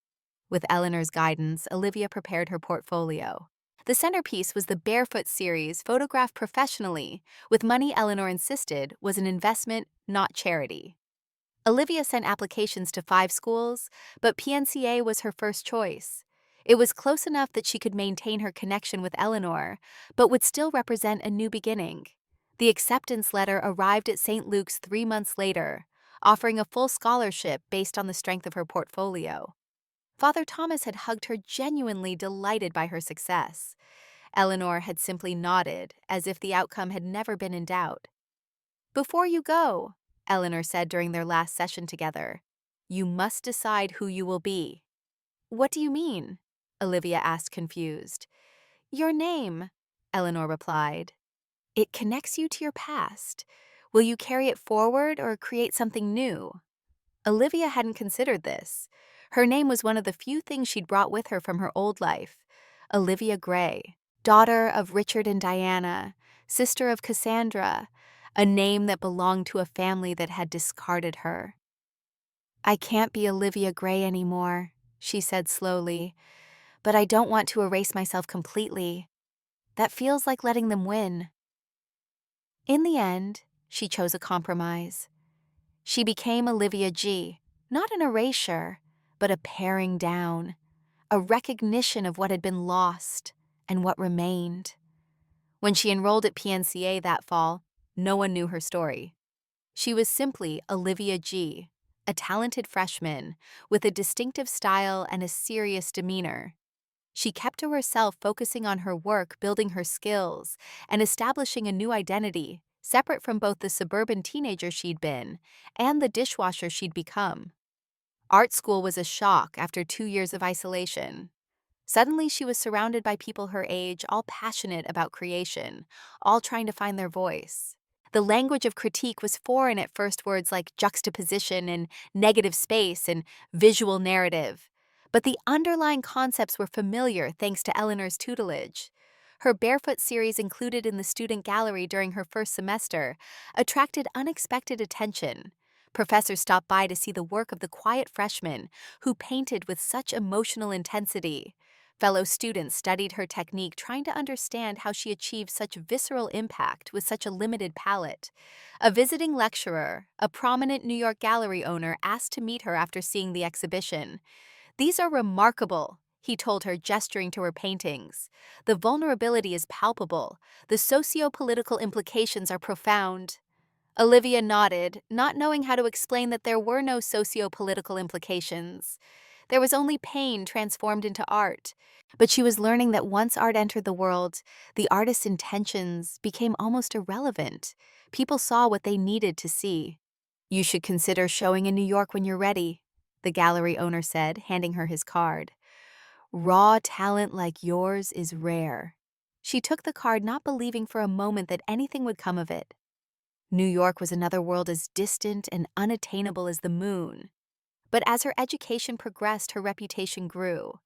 With Eleanor's guidance, Olivia prepared her portfolio. The centerpiece was the Barefoot series, photographed professionally, with money Eleanor insisted was an investment, not charity. Olivia sent applications to 5 schools, but PNCA was her first choice. It was close enough that she could maintain her connection with Eleanor, but would still represent a new beginning. The acceptance letter arrived at St. Luke's 3 months later, offering a full scholarship based on the strength of her portfolio. Father Thomas had hugged her, genuinely delighted by her success. Eleanor had simply nodded, as if the outcome had never been in doubt. "Before you go," Eleanor said during their last session together, "you must decide who you will be." "What do you mean?" Olivia asked, confused. "Your name," Eleanor replied. "It connects you to your past. Will you carry it forward or create something new?" Olivia hadn't considered this. Her name was one of the few things she'd brought with her from her old life. Olivia Gray, daughter of Richard and Diana, sister of Cassandra, a name that belonged to a family that had discarded her. "I can't be Olivia Gray anymore," she said slowly, "but I don't want to erase myself completely. That feels like letting them win." In the end, she chose a compromise. She became Olivia G., not an erasure, but a paring down, a recognition of what had been lost and what remained. When she enrolled at PNCA that fall, no one knew her story. She was simply Olivia G., a talented freshman with a distinctive style and a serious demeanor. She kept to herself, focusing on her work, building her skills, and establishing a new identity, separate from both the suburban teenager she'd been and the dishwasher she'd become. Art school was a shock after 2 years of isolation. Suddenly, she was surrounded by people her age, all passionate about creation, all trying to find their voice. The language of critique was foreign at first, words like juxtaposition and negative space and visual narrative. But the underlying concepts were familiar thanks to Eleanor's tutelage. Her Barefoot series, included in the student gallery during her first semester, attracted unexpected attention. Professors stopped by to see the work of the quiet freshman who painted with such emotional intensity. Fellow students studied her technique, trying to understand how she achieved such visceral impact with such a limited palette. A visiting lecturer, a prominent New York gallery owner, asked to meet her after seeing the exhibition. "These are remarkable," he told her, gesturing to her paintings. "The vulnerability is palpable. The socio-political implications are profound." Olivia nodded, not knowing how to explain that there were no socio-political implications. There was only pain transformed into art. But she was learning that once art entered the world, the artist's intentions became almost irrelevant. People saw what they needed to see. "You should consider showing in New York when you're ready," the gallery owner said, handing her his card. "Raw talent like yours is rare." She took the card, not believing for a moment that anything would come of it. New York was another world, as distant and unattainable as the moon. But as her education progressed, her reputation grew.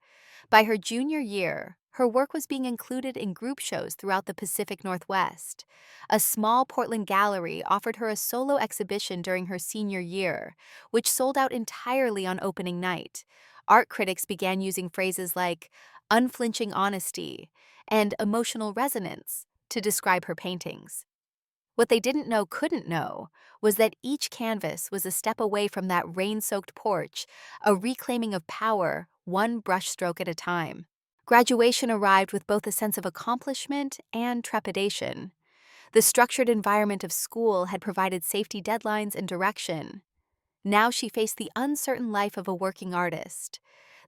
By her junior year, her work was being included in group shows throughout the Pacific Northwest. A small Portland gallery offered her a solo exhibition during her senior year, which sold out entirely on opening night. Art critics began using phrases like unflinching honesty and emotional resonance to describe her paintings. What they couldn't know, was that each canvas was a step away from that rain-soaked porch, a reclaiming of power, one brushstroke at a time. Graduation arrived with both a sense of accomplishment and trepidation. The structured environment of school had provided safety deadlines and direction. Now she faced the uncertain life of a working artist.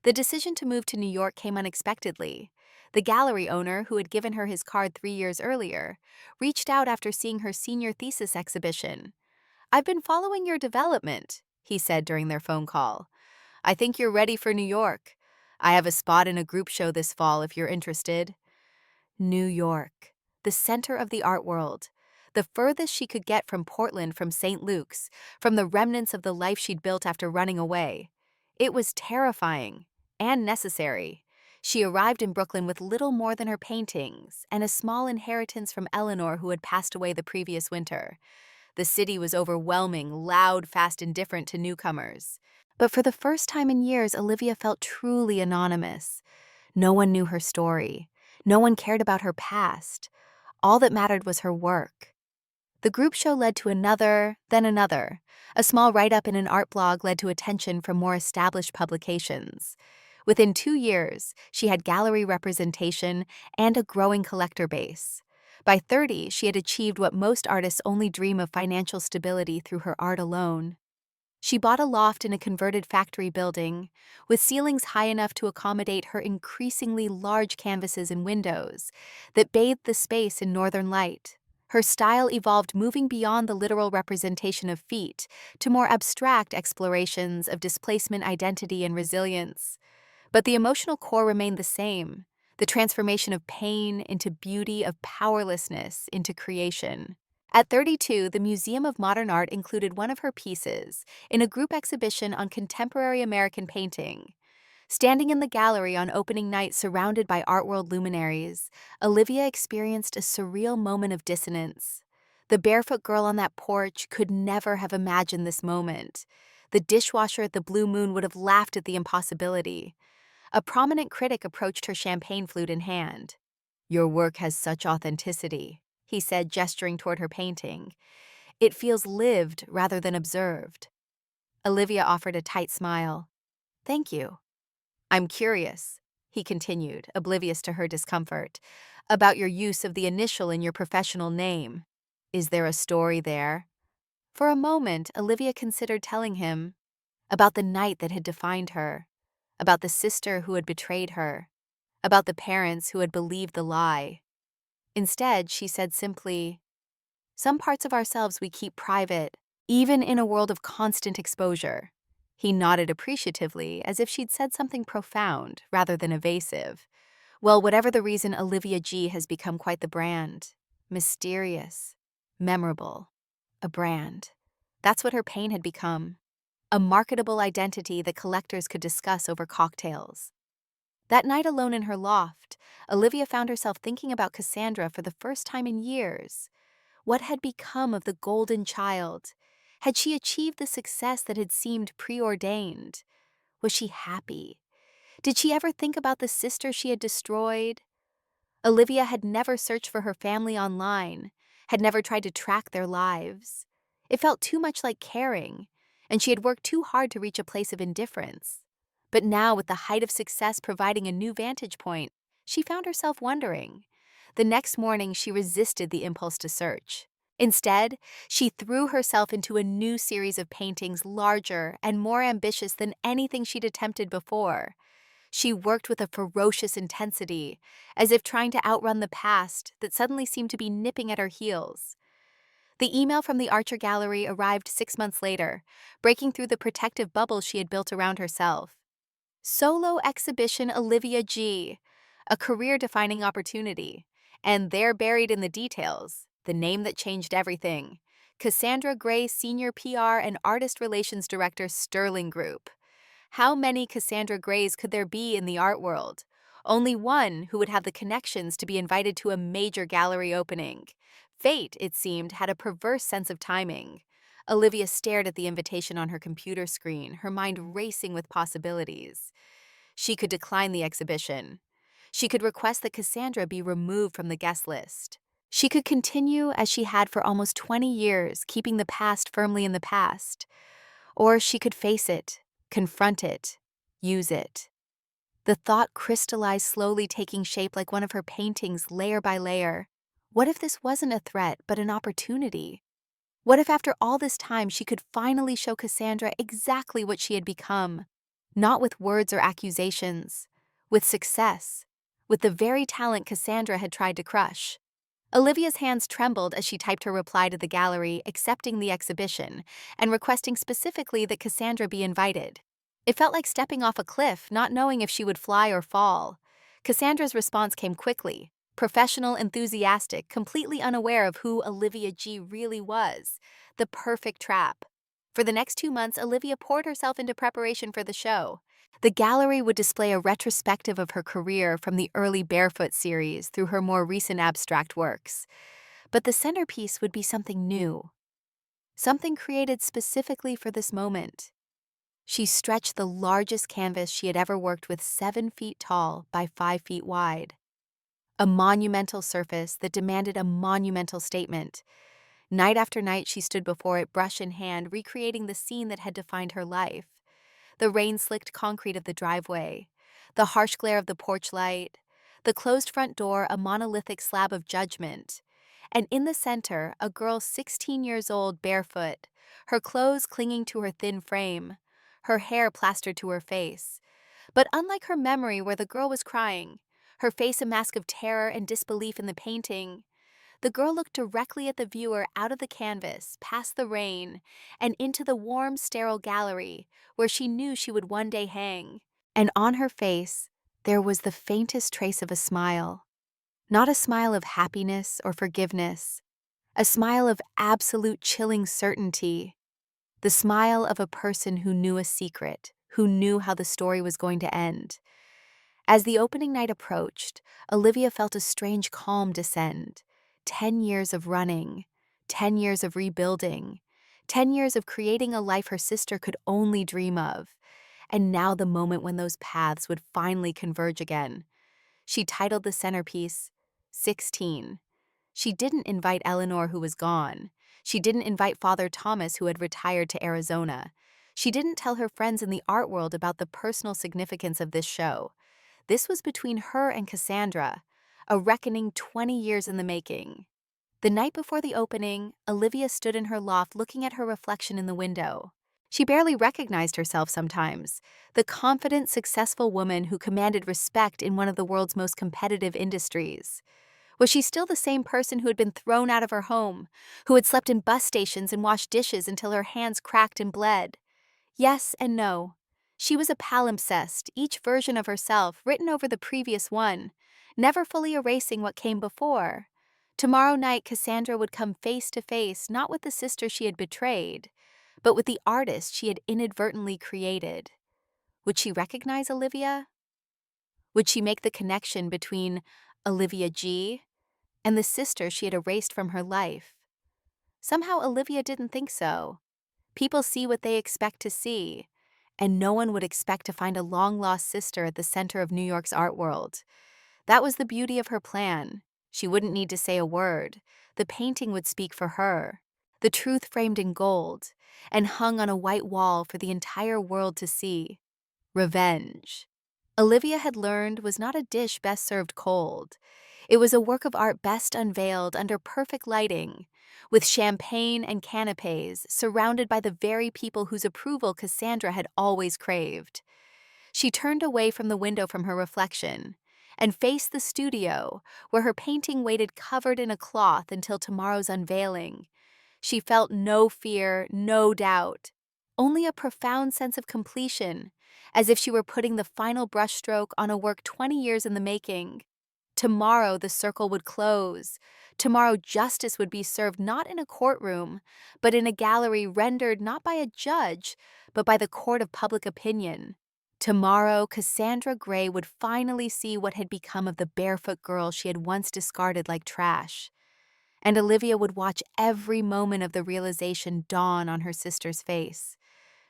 The decision to move to New York came unexpectedly. The gallery owner, who had given her his card 3 years earlier, reached out after seeing her senior thesis exhibition. "I've been following your development," he said during their phone call. "I think you're ready for New York. I have a spot in a group show this fall if you're interested." New York, the center of the art world, the furthest she could get from Portland, from St. Luke's, from the remnants of the life she'd built after running away. It was terrifying and necessary. She arrived in Brooklyn with little more than her paintings and a small inheritance from Eleanor, who had passed away the previous winter. The city was overwhelming, loud, fast, and different to newcomers. But for the first time in years, Olivia felt truly anonymous. No one knew her story. No one cared about her past. All that mattered was her work. The group show led to another, then another. A small write-up in an art blog led to attention from more established publications. Within 2 years, she had gallery representation and a growing collector base. By 30, she had achieved what most artists only dream of: financial stability through her art alone. She bought a loft in a converted factory building, with ceilings high enough to accommodate her increasingly large canvases and windows that bathed the space in northern light. Her style evolved, moving beyond the literal representation of feet to more abstract explorations of displacement, identity, and resilience. But the emotional core remained the same: the transformation of pain into beauty, of powerlessness into creation. At 32, the Museum of Modern Art included one of her pieces in a group exhibition on contemporary American painting. Standing in the gallery on opening night surrounded by art world luminaries, Olivia experienced a surreal moment of dissonance. The barefoot girl on that porch could never have imagined this moment. The dishwasher at the Blue Moon would have laughed at the impossibility. A prominent critic approached her, champagne flute in hand. "Your work has such authenticity," he said, gesturing toward her painting. "It feels lived rather than observed." Olivia offered a tight smile. "Thank you." "I'm curious," he continued, oblivious to her discomfort, "about your use of the initial in your professional name. Is there a story there?" For a moment, Olivia considered telling him about the night that had defined her, about the sister who had betrayed her, about the parents who had believed the lie. Instead, she said simply, "Some parts of ourselves we keep private, even in a world of constant exposure." He nodded appreciatively, as if she'd said something profound rather than evasive. Well, whatever the reason, Olivia G has become quite the brand. Mysterious, memorable, a brand. That's what her pain had become. A marketable identity that collectors could discuss over cocktails. That night alone in her loft, Olivia found herself thinking about Cassandra for the first time in years. What had become of the golden child? Had she achieved the success that had seemed preordained? Was she happy? Did she ever think about the sister she had destroyed? Olivia had never searched for her family online, had never tried to track their lives. It felt too much like caring, and she had worked too hard to reach a place of indifference. But now, with the height of success providing a new vantage point, she found herself wondering. The next morning, she resisted the impulse to search. Instead, she threw herself into a new series of paintings, larger and more ambitious than anything she'd attempted before. She worked with a ferocious intensity, as if trying to outrun the past that suddenly seemed to be nipping at her heels. The email from the Archer Gallery arrived 6 months later, breaking through the protective bubble she had built around herself. Solo exhibition Olivia G, a career-defining opportunity. And there, buried in the details, the name that changed everything: Cassandra Gray, Senior PR and Artist Relations Director, Sterling Group. How many Cassandra Grays could there be in the art world? Only one who would have the connections to be invited to a major gallery opening. Fate, it seemed, had a perverse sense of timing. Olivia stared at the invitation on her computer screen, her mind racing with possibilities. She could decline the exhibition. She could request that Cassandra be removed from the guest list. She could continue as she had for almost 20 years, keeping the past firmly in the past. Or she could face it, confront it, use it. The thought crystallized, slowly taking shape like one of her paintings, layer by layer. What if this wasn't a threat, but an opportunity? What if after all this time she could finally show Cassandra exactly what she had become? Not with words or accusations, with success, with the very talent Cassandra had tried to crush. Olivia's hands trembled as she typed her reply to the gallery, accepting the exhibition and requesting specifically that Cassandra be invited. It felt like stepping off a cliff, not knowing if she would fly or fall. Cassandra's response came quickly: professional, enthusiastic, completely unaware of who Olivia G really was. The perfect trap. For the next 2 months, Olivia poured herself into preparation for the show. The gallery would display a retrospective of her career from the early Barefoot series through her more recent abstract works. But the centerpiece would be something new, something created specifically for this moment. She stretched the largest canvas she had ever worked with, 7 feet tall by 5 feet wide. a monumental surface that demanded a monumental statement. Night after night, she stood before it, brush in hand, recreating the scene that had defined her life. The rain-slicked concrete of the driveway, the harsh glare of the porch light, the closed front door, a monolithic slab of judgment. And in the center, a girl 16 years old, barefoot, her clothes clinging to her thin frame, her hair plastered to her face. But unlike her memory where the girl was crying, her face a mask of terror and disbelief in the painting, the girl looked directly at the viewer out of the canvas, past the rain, and into the warm, sterile gallery where she knew she would one day hang. And on her face, there was the faintest trace of a smile. Not a smile of happiness or forgiveness, a smile of absolute chilling certainty. The smile of a person who knew a secret, who knew how the story was going to end. As the opening night approached, Olivia felt a strange calm descend. 10 years of running, 10 years of rebuilding, 10 years of creating a life her sister could only dream of. And now the moment when those paths would finally converge again. She titled the centerpiece, 16. She didn't invite Eleanor, who was gone. She didn't invite Father Thomas, who had retired to Arizona. She didn't tell her friends in the art world about the personal significance of this show. This was between her and Cassandra, a reckoning 20 years in the making. The night before the opening, Olivia stood in her loft looking at her reflection in the window. She barely recognized herself sometimes, the confident, successful woman who commanded respect in one of the world's most competitive industries. Was she still the same person who had been thrown out of her home, who had slept in bus stations and washed dishes until her hands cracked and bled? Yes and no. She was a palimpsest, each version of herself written over the previous one, never fully erasing what came before. Tomorrow night, Cassandra would come face to face not with the sister she had betrayed, but with the artist she had inadvertently created. Would she recognize Olivia? Would she make the connection between Olivia G. and the sister she had erased from her life? Somehow Olivia didn't think so. People see what they expect to see, and no one would expect to find a long-lost sister at the center of New York's art world. That was the beauty of her plan. She wouldn't need to say a word. The painting would speak for her. The truth framed in gold, and hung on a white wall for the entire world to see. Revenge. Olivia had learned was not a dish best served cold. It was a work of art best unveiled under perfect lighting, with champagne and canapes, surrounded by the very people whose approval Cassandra had always craved. She turned away from the window from her reflection and faced the studio, where her painting waited covered in a cloth until tomorrow's unveiling. She felt no fear, no doubt, only a profound sense of completion, as if she were putting the final brushstroke on a work 20 years in the making. Tomorrow the circle would close. Tomorrow justice would be served not in a courtroom, but in a gallery rendered not by a judge, but by the court of public opinion. Tomorrow, Cassandra Gray would finally see what had become of the barefoot girl she had once discarded like trash. And Olivia would watch every moment of the realization dawn on her sister's face.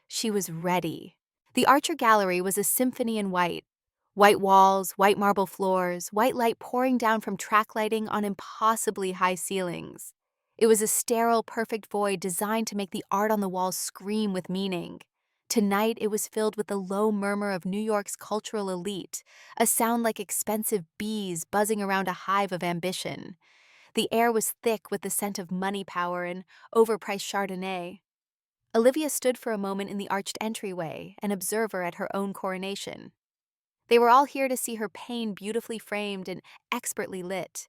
She was ready. The Archer Gallery was a symphony in white. White walls, white marble floors, white light pouring down from track lighting on impossibly high ceilings. It was a sterile, perfect void designed to make the art on the walls scream with meaning. Tonight, it was filled with the low murmur of New York's cultural elite, a sound like expensive bees buzzing around a hive of ambition. The air was thick with the scent of money power and overpriced Chardonnay. Olivia stood for a moment in the arched entryway, an observer at her own coronation. They were all here to see her pain beautifully framed and expertly lit.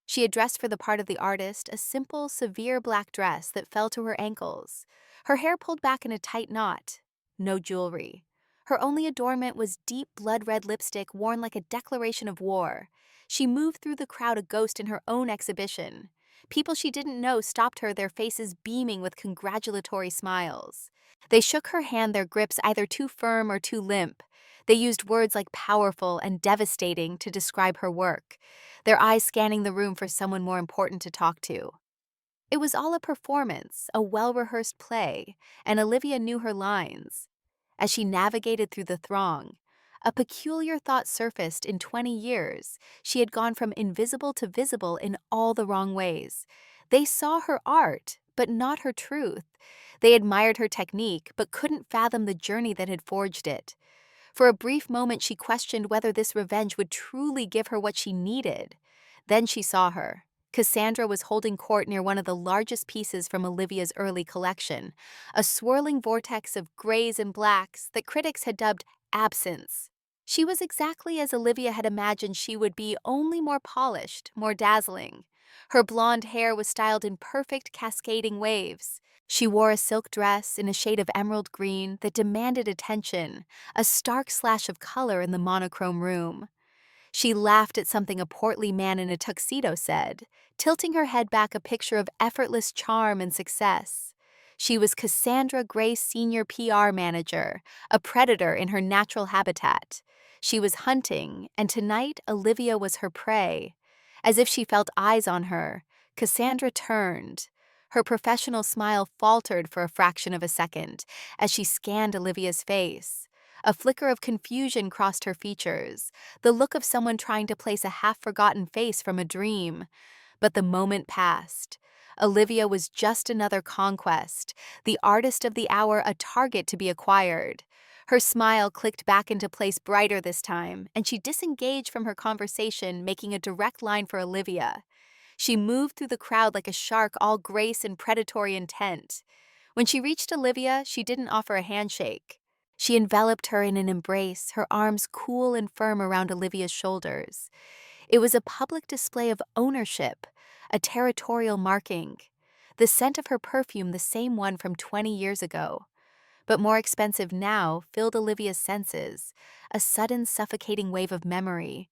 She had dressed for the part of the artist, a simple, severe black dress that fell to her ankles, her hair pulled back in a tight knot. No jewelry. Her only adornment was deep blood-red lipstick worn like a declaration of war. She moved through the crowd a ghost in her own exhibition. People she didn't know stopped her, their faces beaming with congratulatory smiles. They shook her hand, their grips either too firm or too limp. They used words like powerful and devastating to describe her work, their eyes scanning the room for someone more important to talk to. It was all a performance, a well-rehearsed play, and Olivia knew her lines. As she navigated through the throng, A peculiar thought surfaced. In 20 years. She had gone from invisible to visible in all the wrong ways. They saw her art, but not her truth. They admired her technique, but couldn't fathom the journey that had forged it. For a brief moment, she questioned whether this revenge would truly give her what she needed. Then she saw her. Cassandra was holding court near one of the largest pieces from Olivia's early collection, a swirling vortex of grays and blacks that critics had dubbed absence. She was exactly as Olivia had imagined she would be, only more polished, more dazzling. Her blonde hair was styled in perfect cascading waves. She wore a silk dress in a shade of emerald green that demanded attention, a stark slash of color in the monochrome room. She laughed at something a portly man in a tuxedo said, tilting her head back, a picture of effortless charm and success. She was Cassandra Gray's senior PR manager, a predator in her natural habitat. She was hunting, and tonight Olivia was her prey. As if she felt eyes on her, Cassandra turned. Her professional smile faltered for a fraction of a second as she scanned Olivia's face. A flicker of confusion crossed her features, the look of someone trying to place a half-forgotten face from a dream. But the moment passed. Olivia was just another conquest, the artist of the hour, a target to be acquired. Her smile clicked back into place, brighter this time, and she disengaged from her conversation, making a direct line for Olivia. She moved through the crowd like a shark, all grace and predatory intent. When she reached Olivia, she didn't offer a handshake. She enveloped her in an embrace, her arms cool and firm around Olivia's shoulders. It was a public display of ownership, a territorial marking. The scent of her perfume, the same one from 20 years ago, but more expensive now, filled Olivia's senses, a sudden suffocating wave of memory.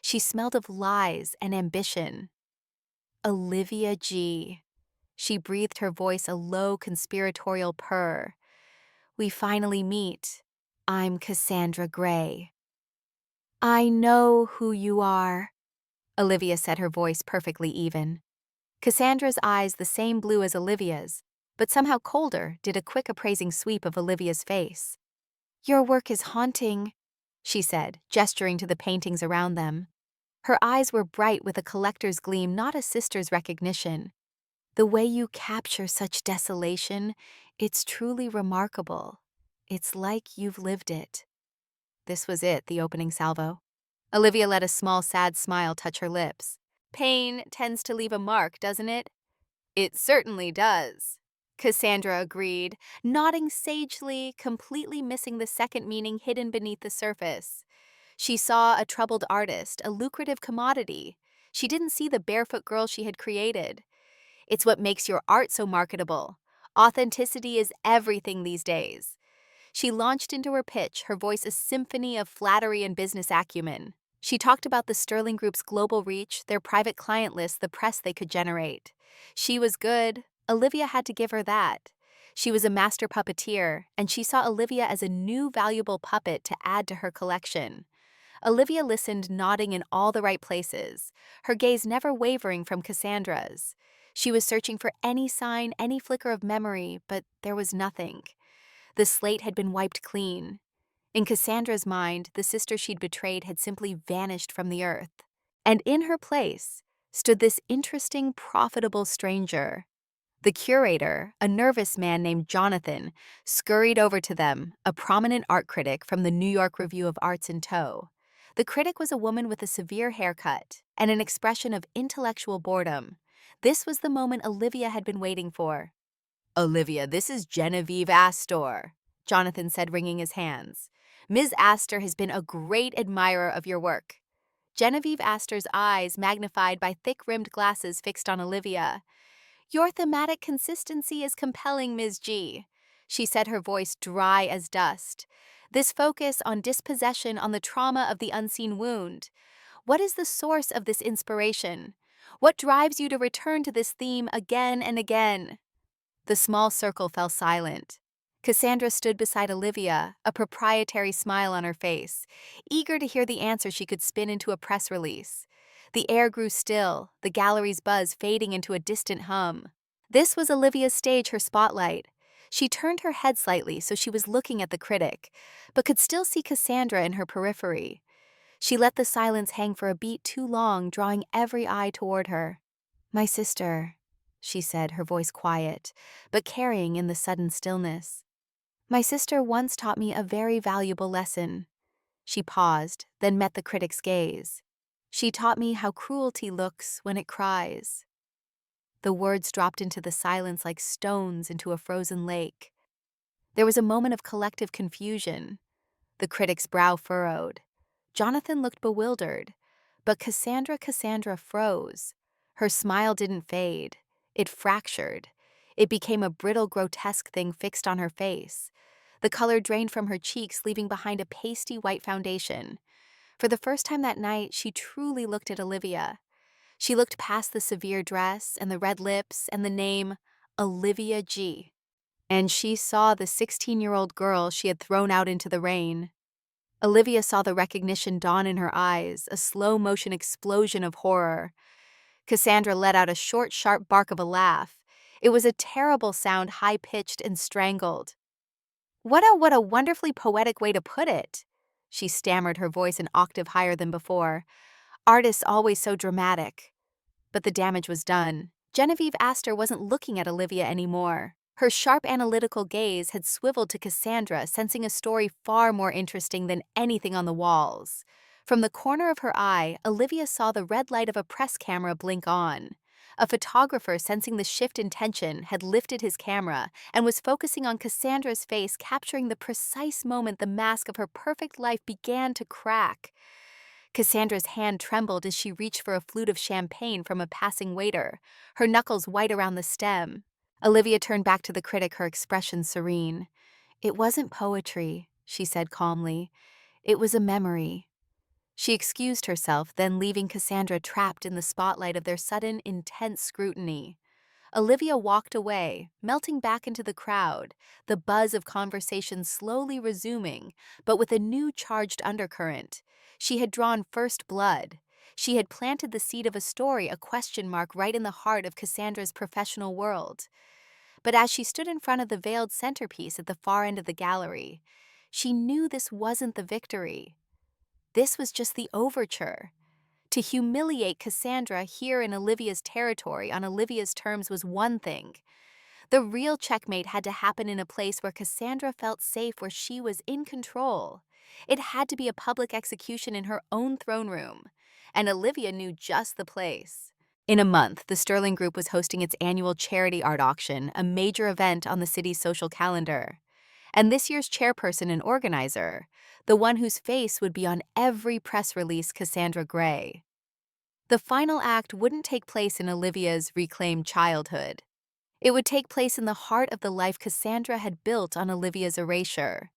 She smelled of lies and ambition. Olivia G. She breathed, her voice a low conspiratorial purr. We finally meet. I'm Cassandra Gray. I know who you are, Olivia said, her voice perfectly even. Cassandra's eyes, the same blue as Olivia's, but somehow colder, did a quick appraising sweep of Olivia's face. Your work is haunting, she said, gesturing to the paintings around them. Her eyes were bright with a collector's gleam, not a sister's recognition. The way you capture such desolation, it's truly remarkable. It's like you've lived it. This was it, the opening salvo. Olivia let a small, sad smile touch her lips. Pain tends to leave a mark, doesn't it? It certainly does, Cassandra agreed, nodding sagely, completely missing the second meaning hidden beneath the surface. She saw a troubled artist, a lucrative commodity. She didn't see the barefoot girl she had created. It's what makes your art so marketable. Authenticity is everything these days. She launched into her pitch, her voice a symphony of flattery and business acumen. She talked about the Sterling Group's global reach, their private client list, the press they could generate. She was good. Olivia had to give her that. She was a master puppeteer, and she saw Olivia as a new valuable puppet to add to her collection. Olivia listened, nodding in all the right places, her gaze never wavering from Cassandra's. She was searching for any sign, any flicker of memory, but there was nothing. The slate had been wiped clean. In Cassandra's mind, the sister she'd betrayed had simply vanished from the earth. And in her place stood this interesting, profitable stranger. The curator, a nervous man named Jonathan, scurried over to them, a prominent art critic from the New York Review of Arts in tow. The critic was a woman with a severe haircut and an expression of intellectual boredom. This was the moment Olivia had been waiting for. Olivia, this is Genevieve Astor, Jonathan said, wringing his hands. Ms. Astor has been a great admirer of your work. Genevieve Astor's eyes, magnified by thick-rimmed glasses, fixed on Olivia. Your thematic consistency is compelling, Ms. G, she said, her voice dry as dust. This focus on dispossession, on the trauma of the unseen wound. What is the source of this inspiration? What drives you to return to this theme again and again? The small circle fell silent. Cassandra stood beside Olivia, a proprietary smile on her face, eager to hear the answer she could spin into a press release. The air grew still, the gallery's buzz fading into a distant hum. This was Olivia's stage, her spotlight. She turned her head slightly so she was looking at the critic, but could still see Cassandra in her periphery. She let the silence hang for a beat too long, drawing every eye toward her. "My sister," she said, her voice quiet, but carrying in the sudden stillness. "My sister once taught me a very valuable lesson." She paused, then met the critic's gaze. "She taught me how cruelty looks when it cries." The words dropped into the silence like stones into a frozen lake. There was a moment of collective confusion. The critic's brow furrowed. Jonathan looked bewildered, but Cassandra froze. Her smile didn't fade. It fractured. It became a brittle, grotesque thing fixed on her face. The color drained from her cheeks, leaving behind a pasty white foundation. For the first time that night, she truly looked at Olivia. She looked past the severe dress and the red lips and the name Olivia G. And she saw the 16-year-old girl she had thrown out into the rain. Olivia saw the recognition dawn in her eyes, a slow-motion explosion of horror. Cassandra let out a short, sharp bark of a laugh. It was a terrible sound, high-pitched and strangled. What a wonderfully poetic way to put it," she stammered, her voice an octave higher than before. "Artists always so dramatic." But the damage was done. Genevieve Astor wasn't looking at Olivia anymore. Her sharp analytical gaze had swiveled to Cassandra, sensing a story far more interesting than anything on the walls. From the corner of her eye, Olivia saw the red light of a press camera blink on. A photographer, sensing the shift in tension, had lifted his camera and was focusing on Cassandra's face, capturing the precise moment the mask of her perfect life began to crack. Cassandra's hand trembled as she reached for a flute of champagne from a passing waiter, her knuckles white around the stem. Olivia turned back to the critic, her expression serene. "It wasn't poetry," she said calmly. "It was a memory." She excused herself, then leaving Cassandra trapped in the spotlight of their sudden, intense scrutiny. Olivia walked away, melting back into the crowd, the buzz of conversation slowly resuming, but with a new charged undercurrent. She had drawn first blood. She had planted the seed of a story, a question mark, right in the heart of Cassandra's professional world. But as she stood in front of the veiled centerpiece at the far end of the gallery, she knew this wasn't the victory. This was just the overture. To humiliate Cassandra here in Olivia's territory on Olivia's terms was one thing. The real checkmate had to happen in a place where Cassandra felt safe, where she was in control. It had to be a public execution in her own throne room, and Olivia knew just the place. In a month, the Sterling Group was hosting its annual charity art auction, a major event on the city's social calendar. And this year's chairperson and organizer, the one whose face would be on every press release, Cassandra Gray. The final act wouldn't take place in Olivia's reclaimed childhood. It would take place in the heart of the life Cassandra had built on Olivia's erasure.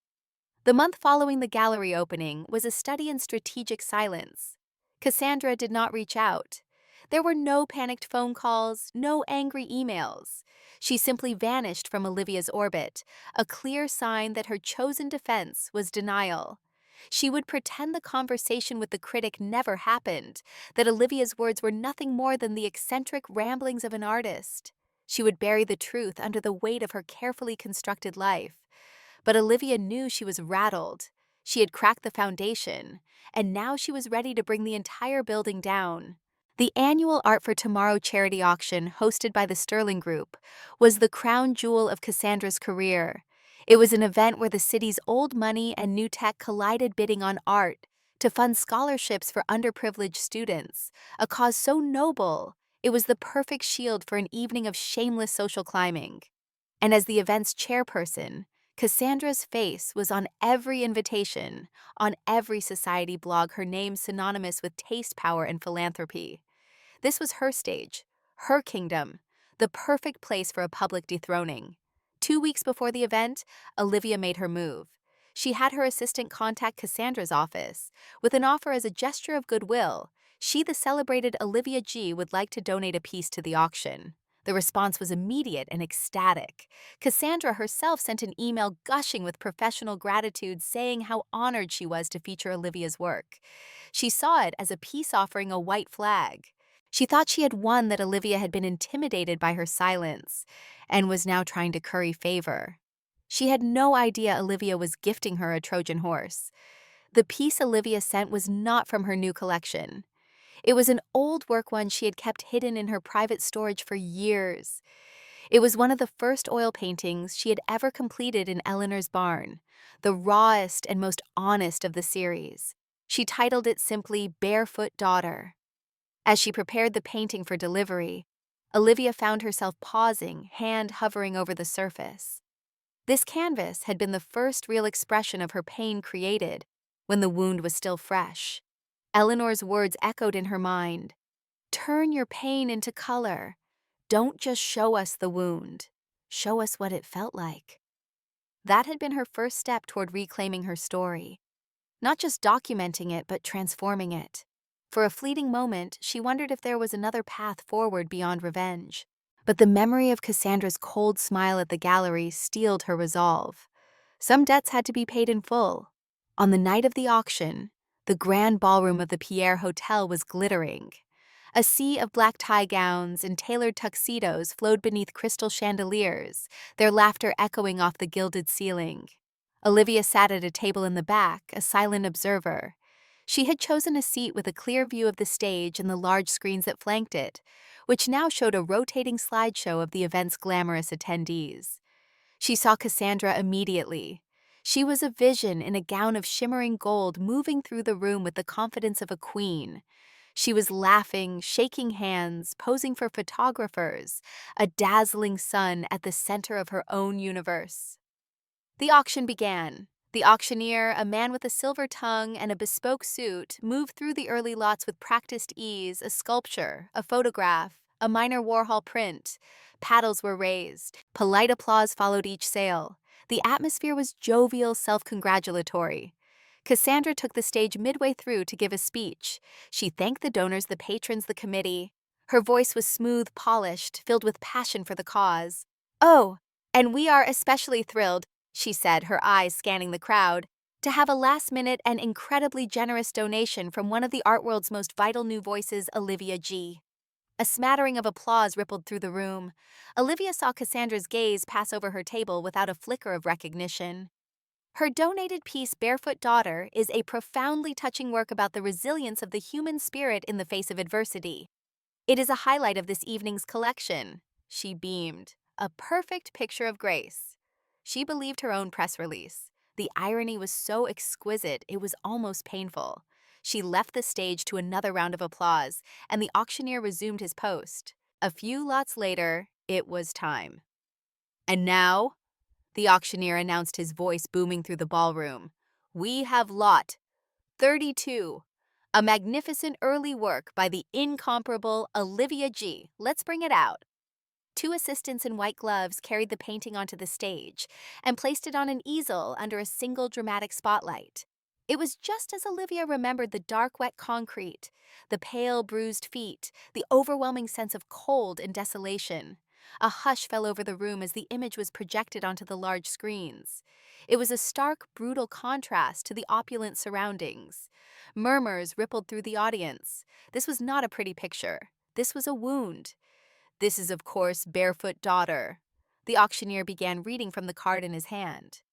The month following the gallery opening was a study in strategic silence. Cassandra did not reach out. There were no panicked phone calls, no angry emails. She simply vanished from Olivia's orbit, a clear sign that her chosen defense was denial. She would pretend the conversation with the critic never happened, that Olivia's words were nothing more than the eccentric ramblings of an artist. She would bury the truth under the weight of her carefully constructed life. But Olivia knew she was rattled. She had cracked the foundation, and now she was ready to bring the entire building down. The annual Art for Tomorrow charity auction, hosted by the Sterling Group, was the crown jewel of Cassandra's career. It was an event where the city's old money and new tech collided, bidding on art to fund scholarships for underprivileged students, a cause so noble it was the perfect shield for an evening of shameless social climbing. And as the event's chairperson, Cassandra's face was on every invitation, on every society blog, her name synonymous with taste, power, and philanthropy. This was her stage, her kingdom, the perfect place for a public dethroning. 2 weeks before the event, Olivia made her move. She had her assistant contact Cassandra's office with an offer as a gesture of goodwill. She, the celebrated Olivia G., would like to donate a piece to the auction. The response was immediate and ecstatic. Cassandra herself sent an email gushing with professional gratitude, saying how honored she was to feature Olivia's work. She saw it as a peace offering, a white flag. She thought she had won, that Olivia had been intimidated by her silence and was now trying to curry favor. She had no idea Olivia was gifting her a Trojan horse. The piece Olivia sent was not from her new collection. It was an old work one she had kept hidden in her private storage for years. It was one of the first oil paintings she had ever completed in Eleanor's barn, the rawest and most honest of the series. She titled it simply Barefoot Daughter. As she prepared the painting for delivery, Olivia found herself pausing, hand hovering over the surface. This canvas had been the first real expression of her pain created when the wound was still fresh. Eleanor's words echoed in her mind. Turn your pain into color. Don't just show us the wound. Show us what it felt like. That had been her first step toward reclaiming her story. Not just documenting it, but transforming it. For a fleeting moment, she wondered if there was another path forward beyond revenge. But the memory of Cassandra's cold smile at the gallery steeled her resolve. Some debts had to be paid in full. On the night of the auction, the grand ballroom of the Pierre Hotel was glittering. A sea of black tie gowns and tailored tuxedos flowed beneath crystal chandeliers, their laughter echoing off the gilded ceiling. Olivia sat at a table in the back, a silent observer. She had chosen a seat with a clear view of the stage and the large screens that flanked it, which now showed a rotating slideshow of the event's glamorous attendees. She saw Cassandra immediately. She was a vision in a gown of shimmering gold moving through the room with the confidence of a queen. She was laughing, shaking hands, posing for photographers, a dazzling sun at the center of her own universe. The auction began. The auctioneer, a man with a silver tongue and a bespoke suit, moved through the early lots with practiced ease, a sculpture, a photograph, a minor Warhol print. Paddles were raised. Polite applause followed each sale. The atmosphere was jovial, self-congratulatory. Cassandra took the stage midway through to give a speech. She thanked the donors, the patrons, the committee. Her voice was smooth, polished, filled with passion for the cause. "Oh, and we are especially thrilled," she said, her eyes scanning the crowd, "to have a last-minute and incredibly generous donation from one of the art world's most vital new voices, Olivia G." A smattering of applause rippled through the room. Olivia saw Cassandra's gaze pass over her table without a flicker of recognition. Her donated piece, Barefoot Daughter, is a profoundly touching work about the resilience of the human spirit in the face of adversity. It is a highlight of this evening's collection. She beamed. A perfect picture of grace. She believed her own press release. The irony was so exquisite, it was almost painful. She left the stage to another round of applause, and the auctioneer resumed his post. A few lots later, it was time. "And now," the auctioneer announced, his voice booming through the ballroom, "we have lot 32, a magnificent early work by the incomparable Olivia G. Let's bring it out." Two assistants in white gloves carried the painting onto the stage and placed it on an easel under a single dramatic spotlight. It was just as Olivia remembered: the dark, wet concrete, the pale, bruised feet, the overwhelming sense of cold and desolation. A hush fell over the room as the image was projected onto the large screens. It was a stark, brutal contrast to the opulent surroundings. Murmurs rippled through the audience. This was not a pretty picture. This was a wound. "This is, of course, Barefoot Daughter." The auctioneer began reading from the card in his hand.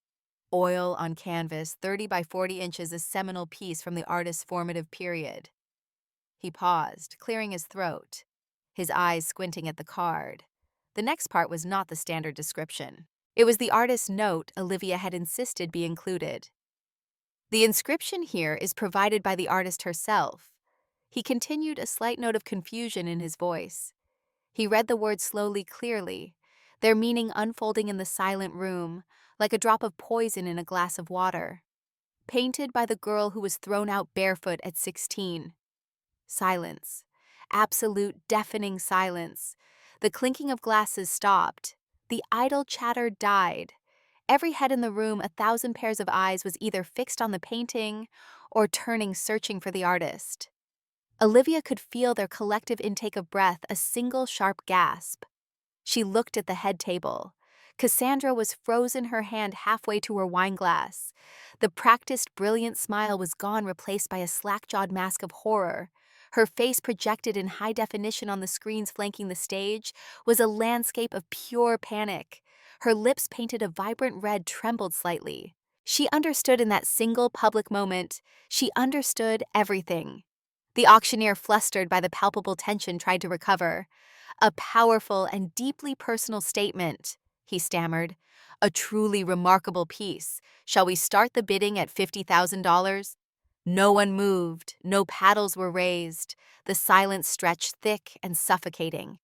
"Oil on canvas, 30 by 40 inches, a seminal piece from the artist's formative period." He paused, clearing his throat, his eyes squinting at the card. The next part was not the standard description. It was the artist's note Olivia had insisted be included. "The inscription here is provided by the artist herself." He continued, a slight note of confusion in his voice. He read the words slowly, clearly, their meaning unfolding in the silent room, like a drop of poison in a glass of water. "Painted by the girl who was thrown out barefoot at 16. Silence. Absolute, deafening silence. The clinking of glasses stopped. The idle chatter died. Every head in the room, 1,000 pairs of eyes, was either fixed on the painting or turning, searching for the artist. Olivia could feel their collective intake of breath, a single sharp gasp. She looked at the head table. Cassandra was frozen, her hand halfway to her wineglass. The practiced, brilliant smile was gone, replaced by a slack-jawed mask of horror. Her face, projected in high definition on the screens flanking the stage, was a landscape of pure panic. Her lips painted a vibrant red trembled slightly. She understood in that single public moment. She understood everything. The auctioneer, flustered by the palpable tension, tried to recover. "A powerful and deeply personal statement," he stammered. "A truly remarkable piece. Shall we start the bidding at $50,000? No one moved, no paddles were raised. The silence stretched thick and suffocating.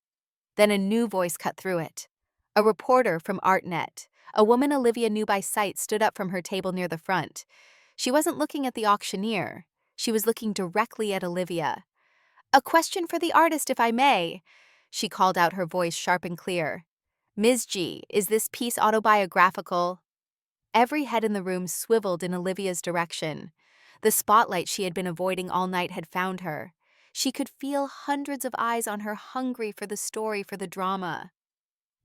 Then a new voice cut through it. A reporter from ArtNet, a woman Olivia knew by sight, stood up from her table near the front. She wasn't looking at the auctioneer. She was looking directly at Olivia. "A question for the artist, if I may," she called out, her voice sharp and clear. "Ms. G, is this piece autobiographical?" Every head in the room swiveled in Olivia's direction. The spotlight she had been avoiding all night had found her. She could feel hundreds of eyes on her, hungry for the story, for the drama.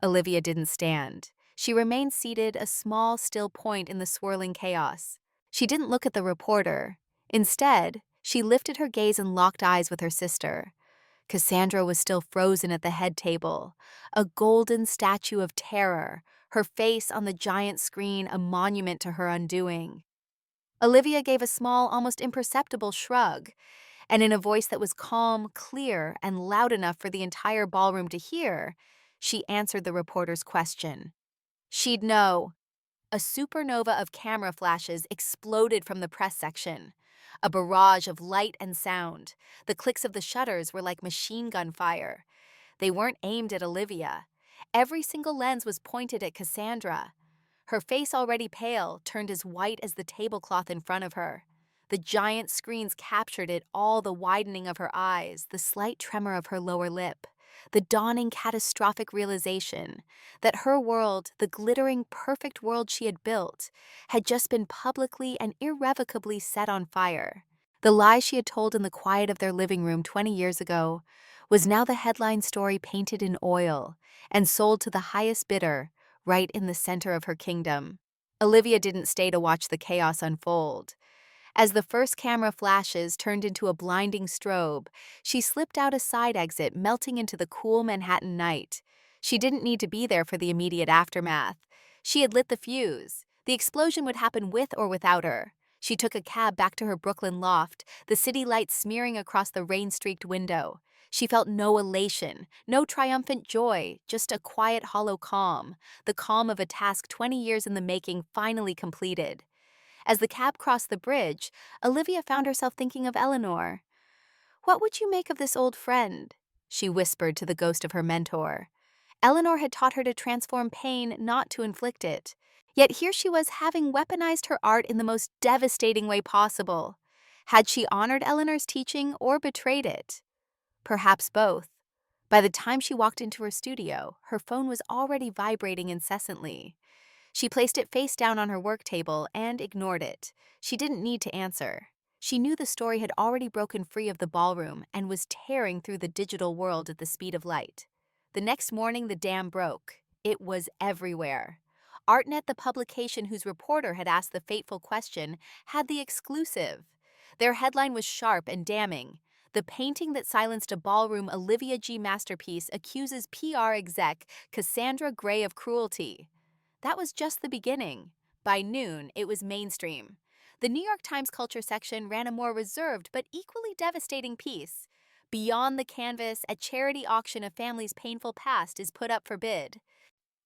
Olivia didn't stand. She remained seated, a small, still point in the swirling chaos. She didn't look at the reporter. Instead, she lifted her gaze and locked eyes with her sister. Cassandra was still frozen at the head table, a golden statue of terror, her face on the giant screen a monument to her undoing. Olivia gave a small, almost imperceptible shrug, and in a voice that was calm, clear, and loud enough for the entire ballroom to hear, she answered the reporter's question. She'd know. A supernova of camera flashes exploded from the press section. A barrage of light and sound. The clicks of the shutters were like machine gun fire. They weren't aimed at Olivia. Every single lens was pointed at Cassandra. Her face, already pale, turned as white as the tablecloth in front of her. The giant screens captured it all, the widening of her eyes, the slight tremor of her lower lip, the dawning catastrophic realization that her world, the glittering, perfect world she had built, had just been publicly and irrevocably set on fire. The lie she had told in the quiet of their living room 20 years ago was now the headline story painted in oil and sold to the highest bidder, right in the center of her kingdom. Olivia didn't stay to watch the chaos unfold. As the first camera flashes turned into a blinding strobe, she slipped out a side exit, melting into the cool Manhattan night. She didn't need to be there for the immediate aftermath. She had lit the fuse. The explosion would happen with or without her. She took a cab back to her Brooklyn loft, the city lights smearing across the rain-streaked window. She felt no elation, no triumphant joy, just a quiet, hollow calm, the calm of a task 20 years in the making finally completed. As the cab crossed the bridge, Olivia found herself thinking of Eleanor. "What would you make of this old friend?" she whispered to the ghost of her mentor. Eleanor had taught her to transform pain, not to inflict it. Yet here she was, having weaponized her art in the most devastating way possible. Had she honored Eleanor's teaching or betrayed it? Perhaps both. By the time she walked into her studio, her phone was already vibrating incessantly. She placed it face down on her work table and ignored it. She didn't need to answer. She knew the story had already broken free of the ballroom and was tearing through the digital world at the speed of light. The next morning, the dam broke. It was everywhere. ArtNet, the publication whose reporter had asked the fateful question, had the exclusive. Their headline was sharp and damning. "The painting that silenced a ballroom Olivia G. masterpiece accuses PR exec Cassandra Gray of cruelty." That was just the beginning. By noon, it was mainstream. The New York Times culture section ran a more reserved but equally devastating piece. "Beyond the canvas, a charity auction of family's painful past is put up for bid."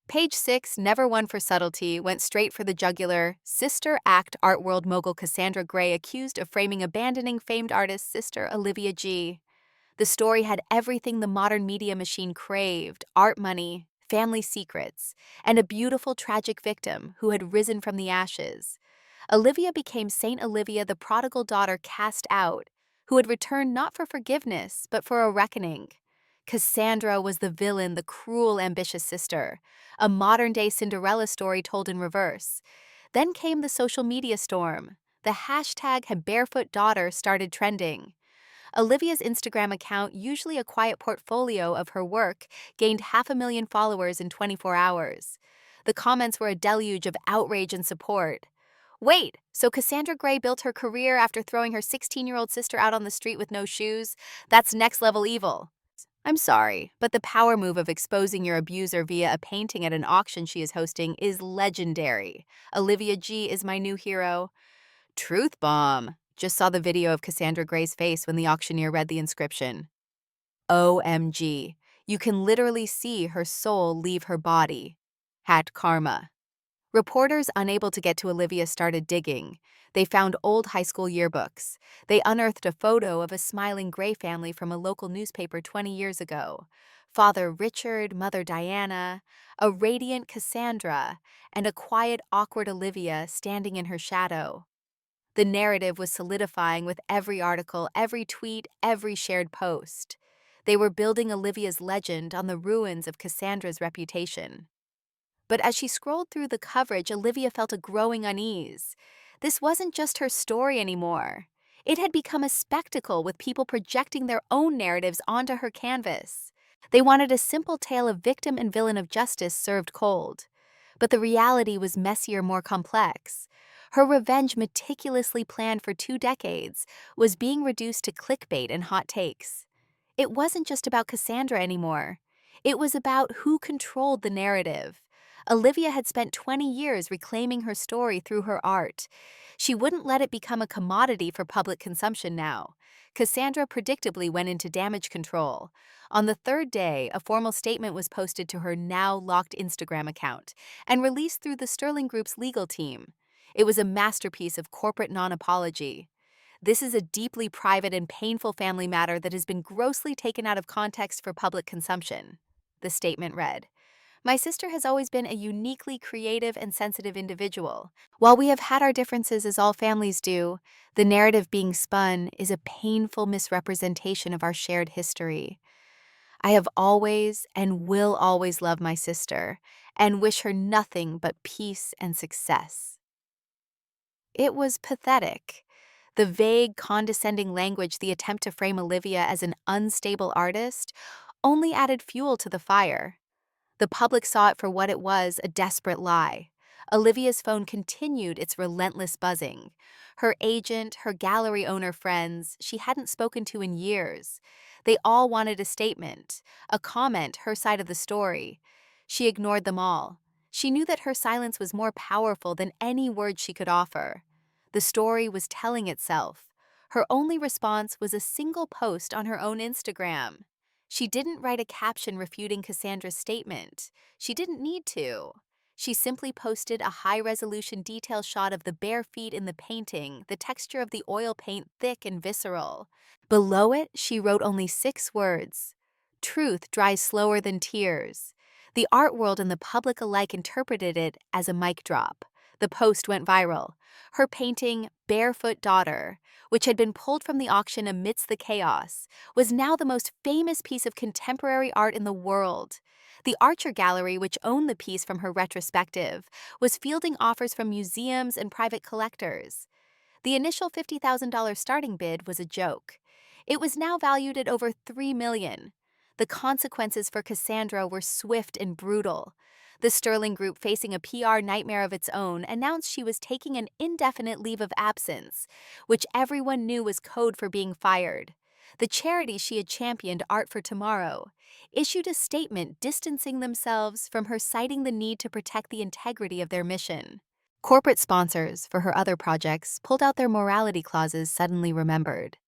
Page 6, never one for subtlety, went straight for the jugular. Sister Act art world mogul Cassandra Gray accused of framing abandoning famed artist sister Olivia G. The story had everything the modern media machine craved: art money, family secrets, and a beautiful, tragic victim who had risen from the ashes. Olivia became Saint Olivia, the prodigal daughter cast out, who had returned not for forgiveness, but for a reckoning. Cassandra was the villain, the cruel, ambitious sister, a modern-day Cinderella story told in reverse. Then came the social media storm. The hashtag #BarefootDaughter started trending. Olivia's Instagram account, usually a quiet portfolio of her work, gained 500,000 followers in 24 hours. The comments were a deluge of outrage and support. "Wait, so Cassandra Gray built her career after throwing her 16-year-old sister out on the street with no shoes? That's next-level evil." I'm sorry, but the power move of exposing your abuser via a painting at an auction she is hosting is legendary. Olivia G is my new hero. Truth bomb. Just saw the video of Cassandra Gray's face when the auctioneer read the inscription. OMG. You can literally see her soul leave her body. Hat karma. Reporters unable to get to Olivia started digging. They found old high school yearbooks. They unearthed a photo of a smiling Gray family from a local newspaper 20 years ago. Father Richard, Mother Diana, a radiant Cassandra, and a quiet, awkward Olivia standing in her shadow. The narrative was solidifying with every article, every tweet, every shared post. They were building Olivia's legend on the ruins of Cassandra's reputation. But as she scrolled through the coverage, Olivia felt a growing unease. This wasn't just her story anymore. It had become a spectacle with people projecting their own narratives onto her canvas. They wanted a simple tale of victim and villain of justice served cold. But the reality was messier, more complex. Her revenge, meticulously planned for 2 decades, was being reduced to clickbait and hot takes. It wasn't just about Cassandra anymore. It was about who controlled the narrative. Olivia had spent 20 years reclaiming her story through her art. She wouldn't let it become a commodity for public consumption now. Cassandra predictably went into damage control. On the third day, a formal statement was posted to her now-locked Instagram account and released through the Sterling Group's legal team. It was a masterpiece of corporate non-apology. This is a deeply private and painful family matter that has been grossly taken out of context for public consumption. The statement read, "My sister has always been a uniquely creative and sensitive individual. While we have had our differences as all families do, the narrative being spun is a painful misrepresentation of our shared history. I have always and will always love my sister and wish her nothing but peace and success." It was pathetic. The vague, condescending language, the attempt to frame Olivia as an unstable artist, only added fuel to the fire. The public saw it for what it was, a desperate lie. Olivia's phone continued its relentless buzzing. Her agent, her gallery owner friends, she hadn't spoken to in years. They all wanted a statement, a comment, her side of the story. She ignored them all. She knew that her silence was more powerful than any words she could offer. The story was telling itself. Her only response was a single post on her own Instagram. She didn't write a caption refuting Cassandra's statement. She didn't need to. She simply posted a high-resolution detail shot of the bare feet in the painting, the texture of the oil paint thick and visceral. Below it, she wrote only 6 words. "Truth dries slower than tears." The art world and the public alike interpreted it as a mic drop. The post went viral. Her painting, Barefoot Daughter, which had been pulled from the auction amidst the chaos, was now the most famous piece of contemporary art in the world. The Archer Gallery, which owned the piece from her retrospective, was fielding offers from museums and private collectors. The initial $50,000 starting bid was a joke. It was now valued at over $3 million. The consequences for Cassandra were swift and brutal. The Sterling Group, facing a PR nightmare of its own, announced she was taking an indefinite leave of absence, which everyone knew was code for being fired. The charity she had championed, Art for Tomorrow, issued a statement distancing themselves from her, citing the need to protect the integrity of their mission. Corporate sponsors for her other projects pulled out their morality clauses, suddenly remembered.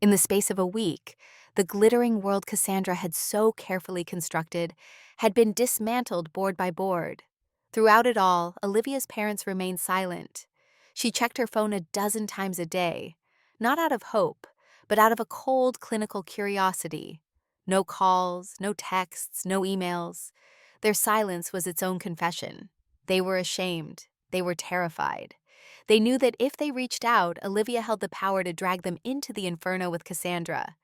In the space of a week, the glittering world Cassandra had so carefully constructed had been dismantled board by board. Throughout it all, Olivia's parents remained silent. She checked her phone a dozen times a day, not out of hope, but out of a cold clinical curiosity. No calls, no texts, no emails. Their silence was its own confession. They were ashamed. They were terrified. They knew that if they reached out, Olivia held the power to drag them into the inferno with Cassandra.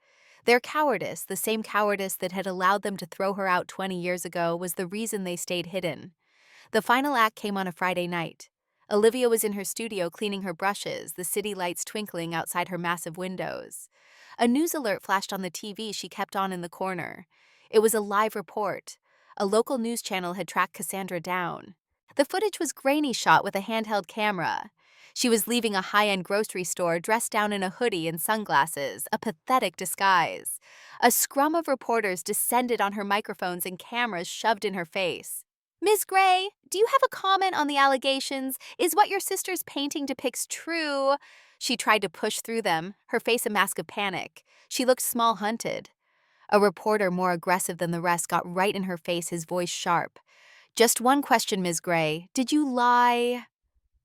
Their cowardice, the same cowardice that had allowed them to throw her out 20 years ago, was the reason they stayed hidden. The final act came on a Friday night. Olivia was in her studio cleaning her brushes, the city lights twinkling outside her massive windows. A news alert flashed on the TV she kept on in the corner. It was a live report. A local news channel had tracked Cassandra down. The footage was grainy, shot with a handheld camera. She was leaving a high-end grocery store dressed down in a hoodie and sunglasses, a pathetic disguise. A scrum of reporters descended on her microphones and cameras shoved in her face. "Ms. Gray, do you have a comment on the allegations? Is what your sister's painting depicts true?" She tried to push through them, her face a mask of panic. She looked small-hunted. A reporter more aggressive than the rest got right in her face, his voice sharp. "Just one question, Ms. Gray. Did you lie?"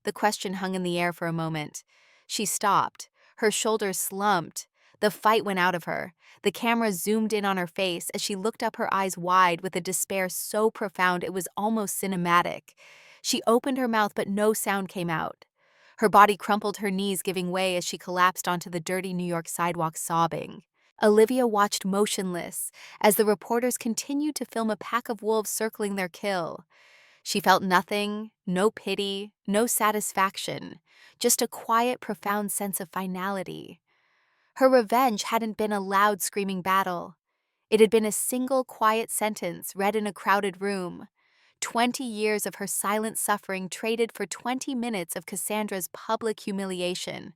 The question hung in the air for a moment. She stopped. Her shoulders slumped. The fight went out of her. The camera zoomed in on her face as she looked up, her eyes wide with a despair so profound it was almost cinematic. She opened her mouth, but no sound came out. Her body crumpled, her knees giving way as she collapsed onto the dirty New York sidewalk, sobbing. Olivia watched motionless as the reporters continued to film a pack of wolves circling their kill. She felt nothing, no pity, no satisfaction, just a quiet, profound sense of finality. Her revenge hadn't been a loud, screaming battle. It had been a single, quiet sentence read in a crowded room. 20 years of her silent suffering traded for 20 minutes of Cassandra's public humiliation.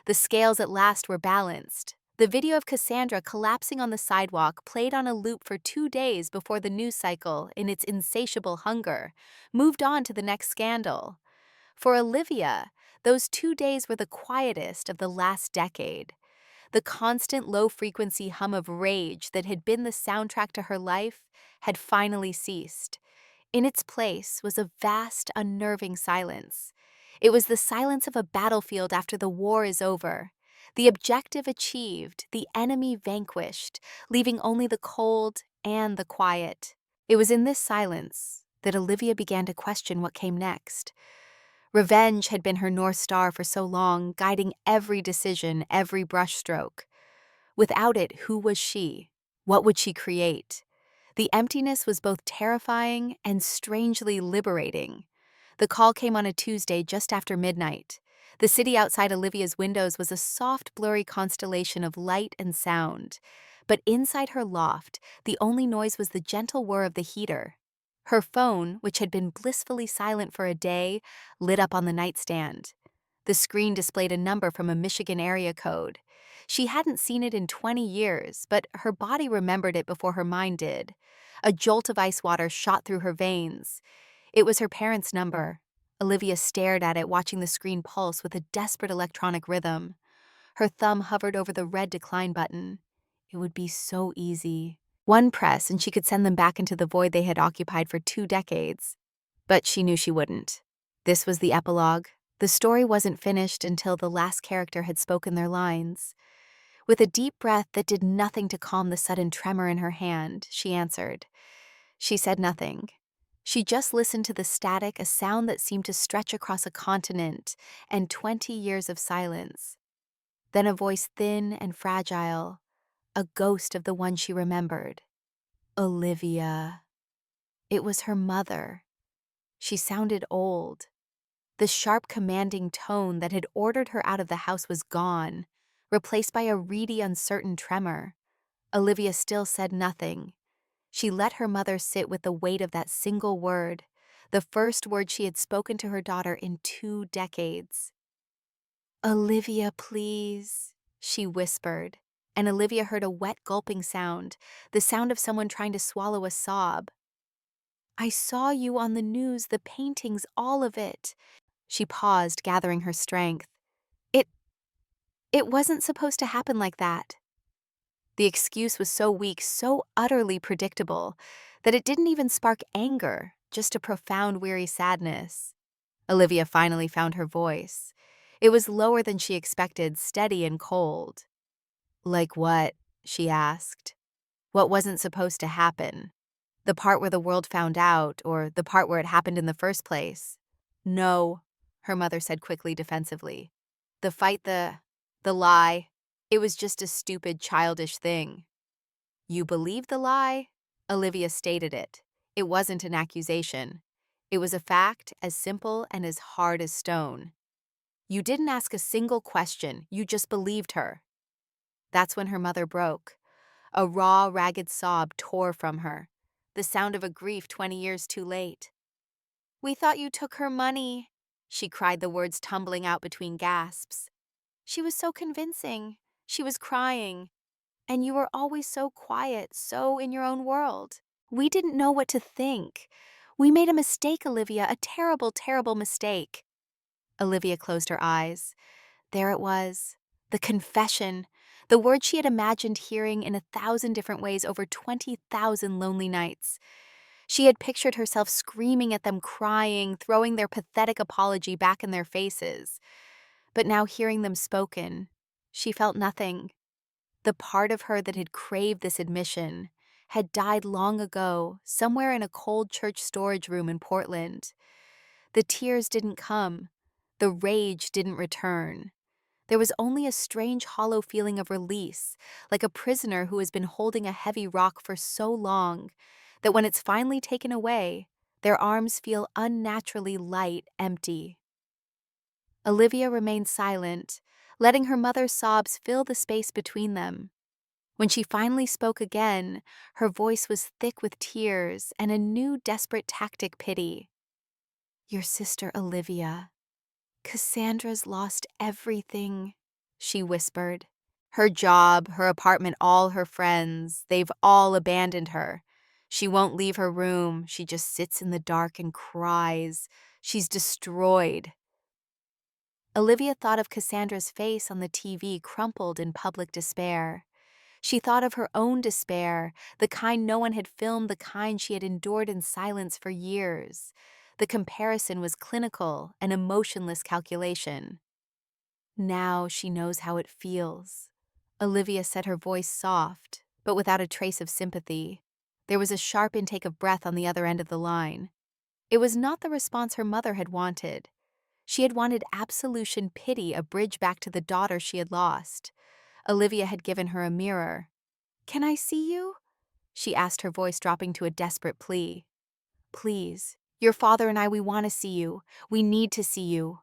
The scales at last were balanced. The video of Cassandra collapsing on the sidewalk played on a loop for 2 days before the news cycle, in its insatiable hunger, moved on to the next scandal. For Olivia, those 2 days were the quietest of the last decade. The constant low-frequency hum of rage that had been the soundtrack to her life had finally ceased. In its place was a vast, unnerving silence. It was the silence of a battlefield after the war is over. The objective achieved, the enemy vanquished, leaving only the cold and the quiet. It was in this silence that Olivia began to question what came next. Revenge had been her North Star for so long, guiding every decision, every brushstroke. Without it, who was she? What would she create? The emptiness was both terrifying and strangely liberating. The call came on a Tuesday just after midnight. The city outside Olivia's windows was a soft, blurry constellation of light and sound. But inside her loft, the only noise was the gentle whir of the heater. Her phone, which had been blissfully silent for a day, lit up on the nightstand. The screen displayed a number from a Michigan area code. She hadn't seen it in 20 years, but her body remembered it before her mind did. A jolt of ice water shot through her veins. It was her parents' number. Olivia stared at it, watching the screen pulse with a desperate electronic rhythm. Her thumb hovered over the red decline button. It would be so easy. One press and she could send them back into the void they had occupied for 2 decades. But she knew she wouldn't. This was the epilogue. The story wasn't finished until the last character had spoken their lines. With a deep breath that did nothing to calm the sudden tremor in her hand, she answered. She said nothing. She just listened to the static, a sound that seemed to stretch across a continent, and 20 years of silence. Then a voice thin and fragile, a ghost of the one she remembered. Olivia. It was her mother. She sounded old. The sharp, commanding tone that had ordered her out of the house was gone, replaced by a reedy, uncertain tremor. Olivia still said nothing. She let her mother sit with the weight of that single word, the first word she had spoken to her daughter in 2 decades. "Olivia, please," she whispered, and Olivia heard a wet, gulping sound, the sound of someone trying to swallow a sob. "I saw you on the news, the paintings, all of it." She paused, gathering her strength. It it wasn't supposed to happen like that." The excuse was so weak, so utterly predictable, that it didn't even spark anger, just a profound, weary sadness. Olivia finally found her voice. It was lower than she expected, steady and cold. "Like what?" she asked. "What wasn't supposed to happen? The part where the world found out, or the part where it happened in the first place?" "No," her mother said quickly, defensively. "The fight, the lie, it was just a stupid, childish thing." "You believe the lie?" Olivia stated it. It wasn't an accusation. It was a fact, as simple and as hard as stone. "You didn't ask a single question, you just believed her." That's when her mother broke. A raw, ragged sob tore from her, the sound of a grief 20 years too late. "We thought you took her money." she cried, the words tumbling out between gasps. She was so convincing. She was crying. And you were always so quiet, so in your own world. We didn't know what to think. We made a mistake, Olivia, a terrible, terrible mistake. Olivia closed her eyes. There it was, the confession, the word she had imagined hearing in 1,000 different ways over 20,000 lonely nights. She had pictured herself screaming at them, crying, throwing their pathetic apology back in their faces. But now hearing them spoken, she felt nothing. The part of her that had craved this admission had died long ago, somewhere in a cold church storage room in Portland. The tears didn't come. The rage didn't return. There was only a strange hollow feeling of release, like a prisoner who has been holding a heavy rock for so long that when it's finally taken away, their arms feel unnaturally light, empty. Olivia remained silent, letting her mother's sobs fill the space between them. When she finally spoke again, her voice was thick with tears and a new desperate tactic pity. Your sister Olivia. Cassandra's lost everything, she whispered. Her job, her apartment, all her friends, they've all abandoned her. She won't leave her room. She just sits in the dark and cries. She's destroyed. Olivia thought of Cassandra's face on the TV crumpled in public despair. She thought of her own despair, the kind no one had filmed, the kind she had endured in silence for years. The comparison was clinical, an emotionless calculation. Now she knows how it feels. Olivia said, her voice soft, but without a trace of sympathy. There was a sharp intake of breath on the other end of the line. It was not the response her mother had wanted. She had wanted absolution, pity, a bridge back to the daughter she had lost. Olivia had given her a mirror. Can I see you? She asked, her voice dropping to a desperate plea. Please, your father and I, we want to see you. We need to see you.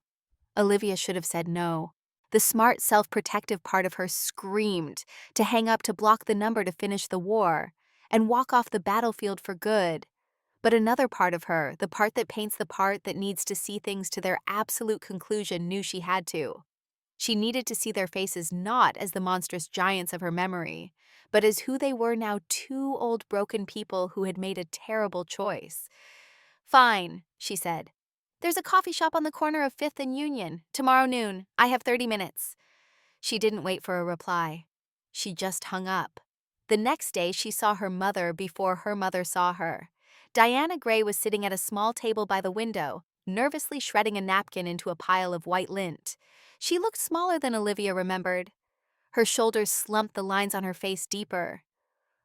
Olivia should have said no. The smart, self-protective part of her screamed to hang up, to block the number, to finish the war, and walk off the battlefield for good. But another part of her, the part that paints the part that needs to see things to their absolute conclusion, knew she had to. She needed to see their faces not as the monstrous giants of her memory, but as who they were now, two old broken people who had made a terrible choice. Fine, she said. There's a coffee shop on the corner of 5th and Union. Tomorrow noon. I have 30 minutes. She didn't wait for a reply. She just hung up. The next day, she saw her mother before her mother saw her. Diana Gray was sitting at a small table by the window, nervously shredding a napkin into a pile of white lint. She looked smaller than Olivia remembered. Her shoulders slumped, the lines on her face deeper.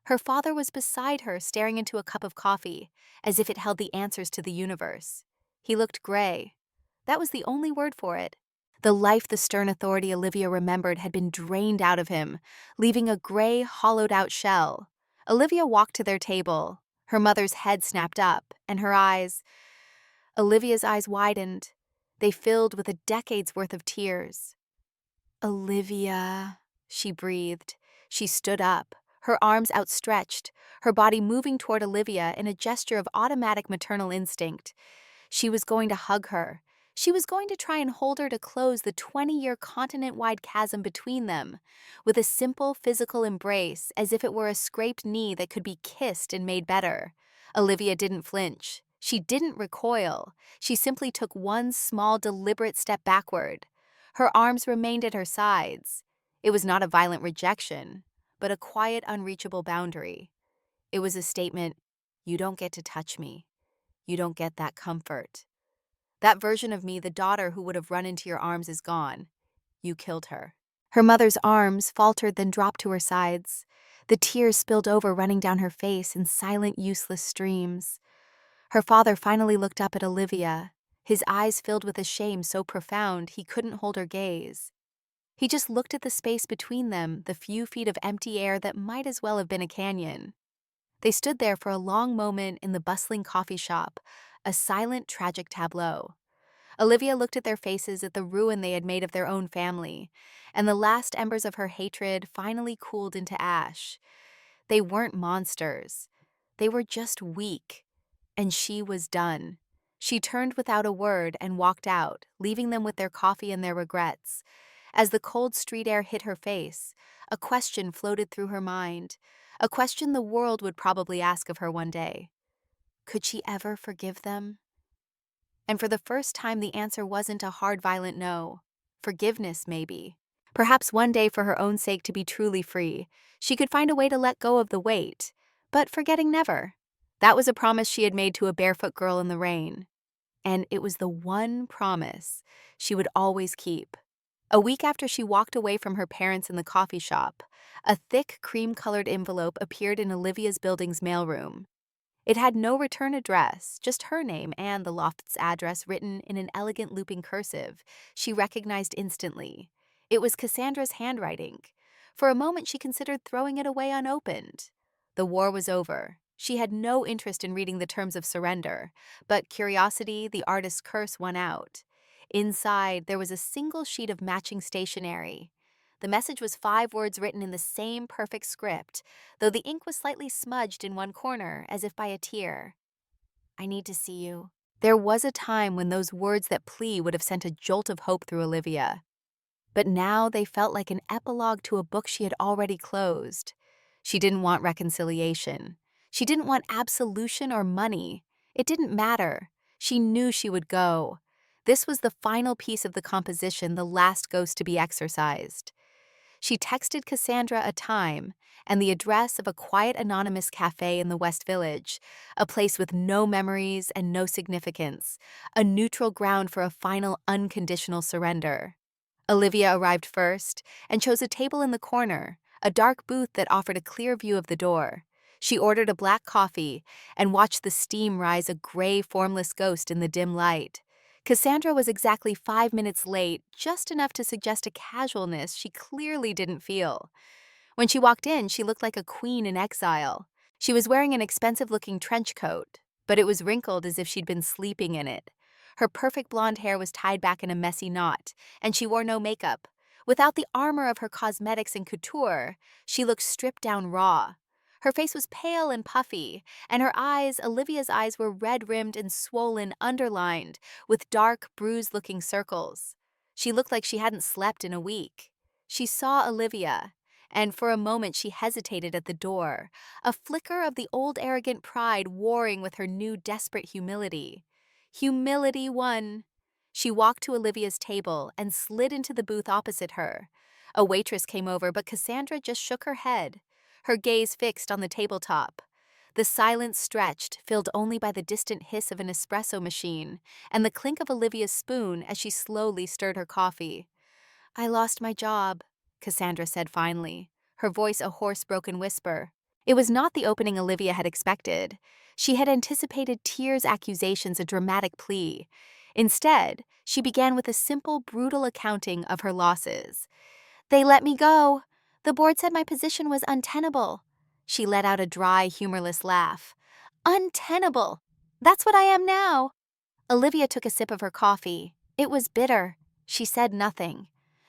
Her father was beside her, staring into a cup of coffee, as if it held the answers to the universe. He looked gray. That was the only word for it. The life, the stern authority Olivia remembered had been drained out of him, leaving a gray, hollowed-out shell. Olivia walked to their table. Her mother's head snapped up, and her eyes... Olivia's eyes widened. They filled with a decade's worth of tears. Olivia, she breathed. She stood up, her arms outstretched, her body moving toward Olivia in a gesture of automatic maternal instinct. She was going to hug her. She was going to try and hold her, to close the 20-year continent-wide chasm between them, with a simple physical embrace, as if it were a scraped knee that could be kissed and made better. Olivia didn't flinch. She didn't recoil. She simply took one small, deliberate step backward. Her arms remained at her sides. It was not a violent rejection, but a quiet, unreachable boundary. It was a statement, you don't get to touch me. You don't get that comfort. That version of me, the daughter who would have run into your arms, is gone. You killed her. Her mother's arms faltered, then dropped to her sides. The tears spilled over, running down her face in silent, useless streams. Her father finally looked up at Olivia, his eyes filled with a shame so profound he couldn't hold her gaze. He just looked at the space between them, the few feet of empty air that might as well have been a canyon. They stood there for a long moment in the bustling coffee shop, a silent, tragic tableau. Olivia looked at their faces, at the ruin they had made of their own family, and the last embers of her hatred finally cooled into ash. They weren't monsters. They were just weak, and she was done. She turned without a word and walked out, leaving them with their coffee and their regrets. As the cold street air hit her face, a question floated through her mind, a question the world would probably ask of her one day. Could she ever forgive them? And for the first time, the answer wasn't a hard, violent no. Forgiveness, maybe. Perhaps one day, for her own sake, to be truly free, she could find a way to let go of the weight. But forgetting never. That was a promise she had made to a barefoot girl in the rain. And it was the one promise she would always keep. A week after she walked away from her parents in the coffee shop, a thick cream-colored envelope appeared in Olivia's building's mailroom. It had no return address, just her name and the loft's address written in an elegant looping cursive she recognized instantly. It was Cassandra's handwriting. For a moment she considered throwing it away unopened. The war was over. She had no interest in reading the terms of surrender, but curiosity, the artist's curse, won out. Inside, there was a single sheet of matching stationery. The message was 5 words written in the same perfect script, though the ink was slightly smudged in one corner, as if by a tear. I need to see you. There was a time when those words that plea would have sent a jolt of hope through Olivia. But now they felt like an epilogue to a book she had already closed. She didn't want reconciliation. She didn't want absolution or money. It didn't matter. She knew she would go. This was the final piece of the composition, the last ghost to be exorcised. She texted Cassandra a time and the address of a quiet anonymous cafe in the West Village, a place with no memories and no significance, a neutral ground for a final unconditional surrender. Olivia arrived first and chose a table in the corner, a dark booth that offered a clear view of the door. She ordered a black coffee and watched the steam rise, a gray, formless ghost in the dim light. Cassandra was exactly 5 minutes late, just enough to suggest a casualness she clearly didn't feel. When she walked in, she looked like a queen in exile. She was wearing an expensive-looking trench coat, but it was wrinkled as if she'd been sleeping in it. Her perfect blonde hair was tied back in a messy knot, and she wore no makeup. Without the armor of her cosmetics and couture, she looked stripped down raw. Her face was pale and puffy, and her eyes, Olivia's eyes, were red-rimmed and swollen, underlined, with dark, bruised-looking circles. She looked like she hadn't slept in a week. She saw Olivia, and for a moment she hesitated at the door, a flicker of the old arrogant pride warring with her new desperate humility. Humility won. She walked to Olivia's table and slid into the booth opposite her. A waitress came over, but Cassandra just shook her head, her gaze fixed on the tabletop. The silence stretched, filled only by the distant hiss of an espresso machine and the clink of Olivia's spoon as she slowly stirred her coffee. I lost my job, Cassandra said finally, her voice a hoarse, broken whisper. It was not the opening Olivia had expected. She had anticipated tears, accusations, a dramatic plea. Instead, she began with a simple, brutal accounting of her losses. They let me go. The board said my position was untenable. She let out a dry, humorless laugh. Untenable! That's what I am now. Olivia took a sip of her coffee. It was bitter. She said nothing.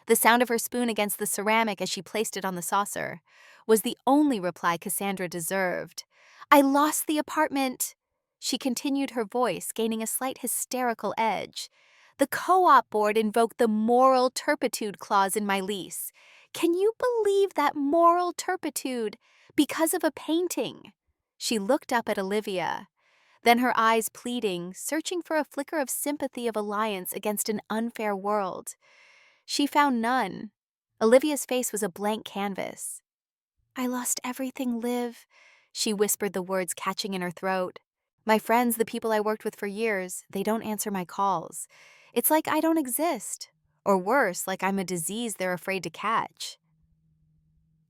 The sound of her spoon against the ceramic as she placed it on the saucer was the only reply Cassandra deserved. I lost the apartment. She continued, her voice gaining a slight hysterical edge. The co-op board invoked the moral turpitude clause in my lease. Can you believe that moral turpitude? Because of a painting. She looked up at Olivia, then her eyes pleading, searching for a flicker of sympathy, of alliance against an unfair world. She found none. Olivia's face was a blank canvas. I lost everything, Liv. She whispered, the words catching in her throat. My friends, the people I worked with for years, they don't answer my calls. It's like I don't exist. Or worse, like I'm a disease they're afraid to catch.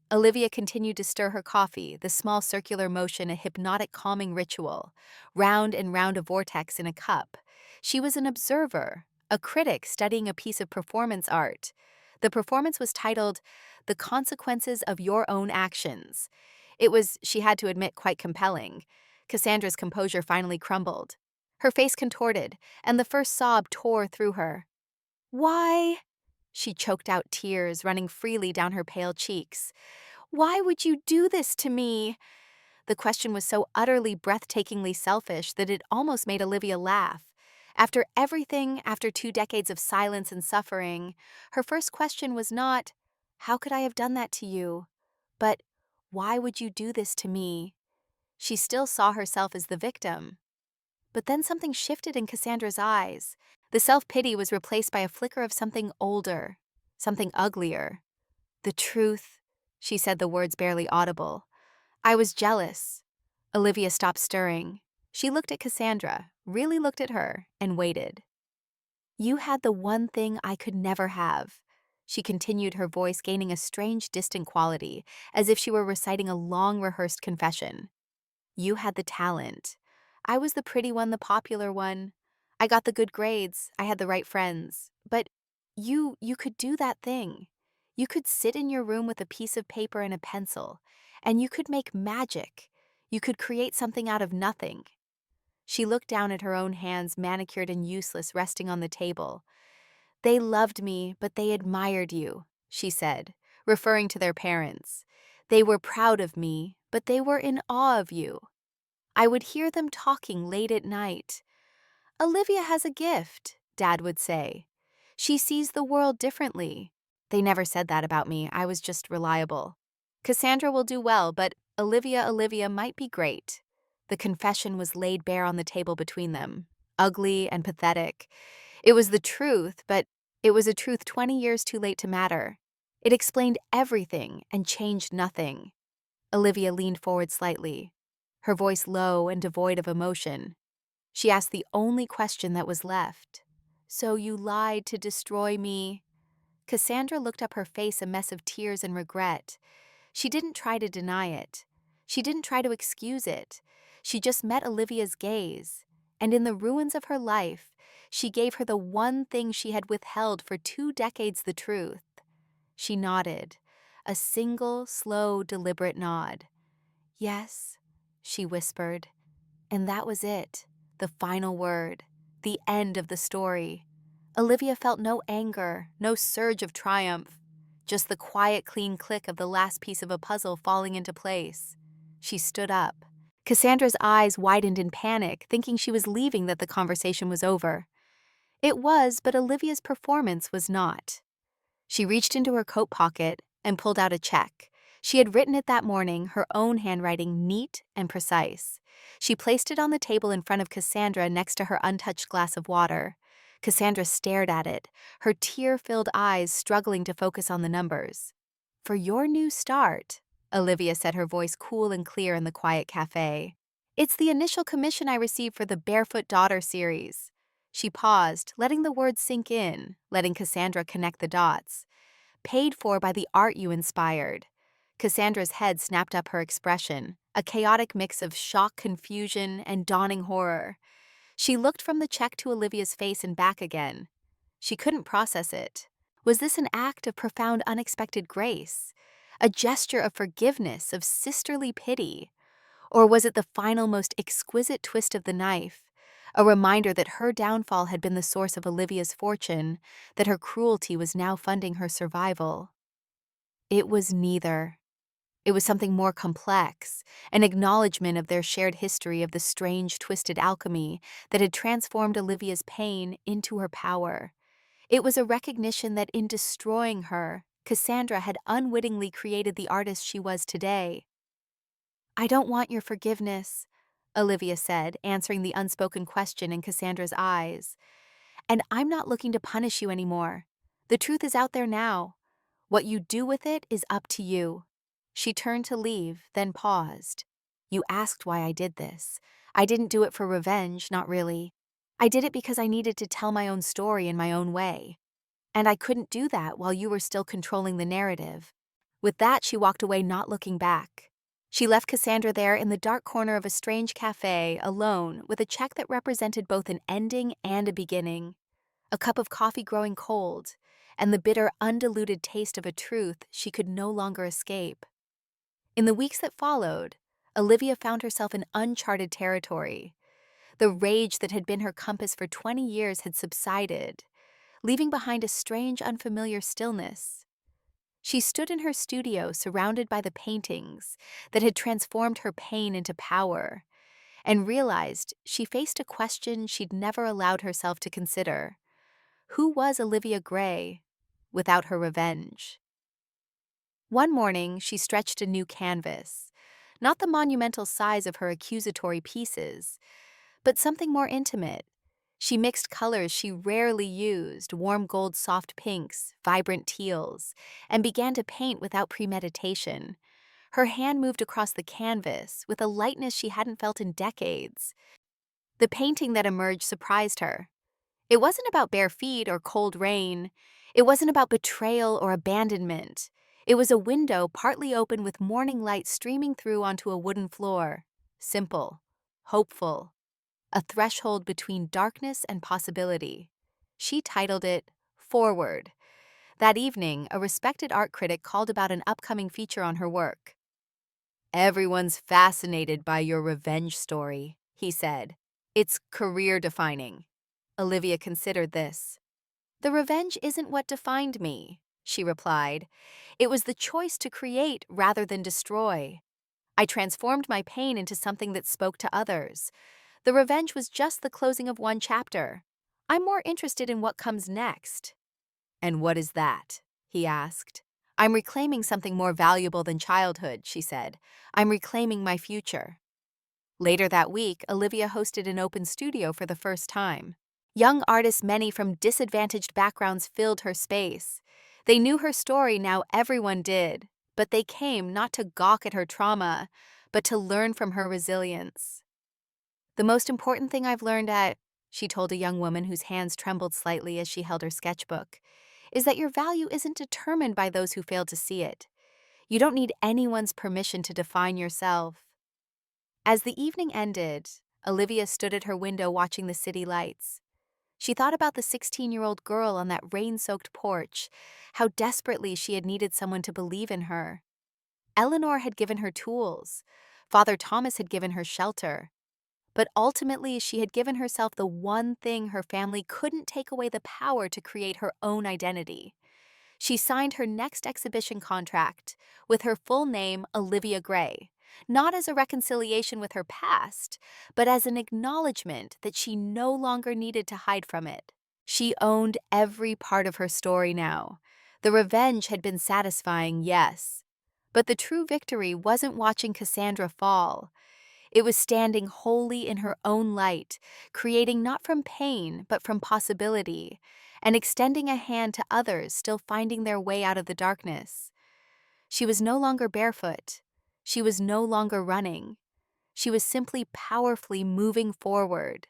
Olivia continued to stir her coffee, the small circular motion a hypnotic calming ritual, round and round a vortex in a cup. She was an observer, a critic studying a piece of performance art. The performance was titled, The Consequences of Your Own Actions. It was, she had to admit, quite compelling. Cassandra's composure finally crumbled. Her face contorted, and the first sob tore through her. Why? She choked out, tears running freely down her pale cheeks. Why would you do this to me? The question was so utterly, breathtakingly selfish that it almost made Olivia laugh. After everything, after 2 decades of silence and suffering, her first question was not, "How could I have done that to you?" but, "Why would you do this to me?" She still saw herself as the victim. But then something shifted in Cassandra's eyes. The self-pity was replaced by a flicker of something older, something uglier. "The truth," she said, the words barely audible. "I was jealous." Olivia stopped stirring. She looked at Cassandra, really looked at her, and waited. "You had the one thing I could never have," she continued, her voice gaining a strange, distant quality, as if she were reciting a long-rehearsed confession. "You had the talent. I was the pretty one, the popular one. I got the good grades, I had the right friends. But you could do that thing. You could sit in your room with a piece of paper and a pencil, and you could make magic. You could create something out of nothing." She looked down at her own hands, manicured and useless, resting on the table. "They loved me, but they admired you," she said, referring to their parents. "They were proud of me, but they were in awe of you. I would hear them talking late at night. 'Olivia has a gift,' Dad would say. 'She sees the world differently.' They never said that about me. I was just reliable. 'Cassandra will do well, but Olivia might be great.'" The confession was laid bare on the table between them, ugly and pathetic. It was the truth, but it was a truth 20 years too late to matter. It explained everything and changed nothing. Olivia leaned forward slightly, her voice low and devoid of emotion. She asked the only question that was left. "So you lied to destroy me?" Cassandra looked up, her face a mess of tears and regret. She didn't try to deny it. She didn't try to excuse it. She just met Olivia's gaze, and in the ruins of her life, she gave her the one thing she had withheld for 2 decades, the truth. She nodded, a single, slow, deliberate nod. "Yes," she whispered. And that was it, the final word, the end of the story. Olivia felt no anger, no surge of triumph, just the quiet, clean click of the last piece of a puzzle falling into place. She stood up. Cassandra's eyes widened in panic, thinking she was leaving, that the conversation was over. It was, but Olivia's performance was not. She reached into her coat pocket and pulled out a check. She had written it that morning, her own handwriting, neat and precise. She placed it on the table in front of Cassandra, next to her untouched glass of water. Cassandra stared at it, her tear-filled eyes struggling to focus on the numbers. "For your new start," Olivia said, her voice cool and clear in the quiet cafe. "It's the initial commission I received for the Barefoot Daughter series." She paused, letting the words sink in, letting Cassandra connect the dots. "Paid for by the art you inspired." Cassandra's head snapped up, her expression, a chaotic mix of shock, confusion, and dawning horror. She looked from the check to Olivia's face and back again. She couldn't process it. Was this an act of profound, unexpected grace? A gesture of forgiveness, of sisterly pity? Or was it the final, most exquisite twist of the knife? A reminder that her downfall had been the source of Olivia's fortune, that her cruelty was now funding her survival. It was neither. It was something more complex, an acknowledgement of their shared history, of the strange, twisted alchemy that had transformed Olivia's pain into her power. It was a recognition that in destroying her, Cassandra had unwittingly created the artist she was today. "I don't want your forgiveness," Olivia said, answering the unspoken question in Cassandra's eyes. "And I'm not looking to punish you anymore. The truth is out there now. What you do with it is up to you." She turned to leave, then paused. "You asked why I did this. I didn't do it for revenge, not really. I did it because I needed to tell my own story in my own way. And I couldn't do that while you were still controlling the narrative." With that, she walked away, not looking back. She left Cassandra there in the dark corner of a strange cafe, alone, with a check that represented both an ending and a beginning, a cup of coffee growing cold, and the bitter, undiluted taste of a truth she could no longer escape. In the weeks that followed, Olivia found herself in uncharted territory. The rage that had been her compass for 20 years had subsided, leaving behind a strange, unfamiliar stillness. She stood in her studio, surrounded by the paintings that had transformed her pain into power, and realized she faced a question she'd never allowed herself to consider. Who was Olivia Gray without her revenge? One morning, she stretched a new canvas, not the monumental size of her accusatory pieces, but something more intimate. She mixed colors she rarely used, warm gold soft pinks, vibrant teals, and began to paint without premeditation. Her hand moved across the canvas with a lightness she hadn't felt in decades. The painting that emerged surprised her. It wasn't about bare feet or cold rain. It wasn't about betrayal or abandonment. It was a window partly open with morning light streaming through onto a wooden floor. Simple, hopeful, a threshold between darkness and possibility. She titled it Forward. That evening, a respected art critic called about an upcoming feature on her work. "Everyone's fascinated by your revenge story," he said. "It's career-defining." Olivia considered this. "The revenge isn't what defined me," she replied. "It was the choice to create rather than destroy. I transformed my pain into something that spoke to others. The revenge was just the closing of one chapter. I'm more interested in what comes next." "And what is that?" he asked. "I'm reclaiming something more valuable than childhood," she said. "I'm reclaiming my future." Later that week, Olivia hosted an open studio for the first time. Young artists, many from disadvantaged backgrounds, filled her space. They knew her story, now everyone did, but they came not to gawk at her trauma, but to learn from her resilience. "The most important thing I've learned she told a young woman whose hands trembled slightly as she held her sketchbook, "is that your value isn't determined by those who fail to see it. You don't need anyone's permission to define yourself." As the evening ended, Olivia stood at her window watching the city lights. She thought about the 16-year-old girl on that rain-soaked porch, how desperately she had needed someone to believe in her. Eleanor had given her tools. Father Thomas had given her shelter. But ultimately, she had given herself the one thing her family couldn't take away: the power to create her own identity. She signed her next exhibition contract with her full name, Olivia Gray, not as a reconciliation with her past, but as an acknowledgement that she no longer needed to hide from it. She owned every part of her story now. The revenge had been satisfying, yes, but the true victory wasn't watching Cassandra fall. It was standing wholly in her own light, creating not from pain, but from possibility, and extending a hand to others still finding their way out of the darkness. She was no longer barefoot. She was no longer running. She was simply powerfully moving forward.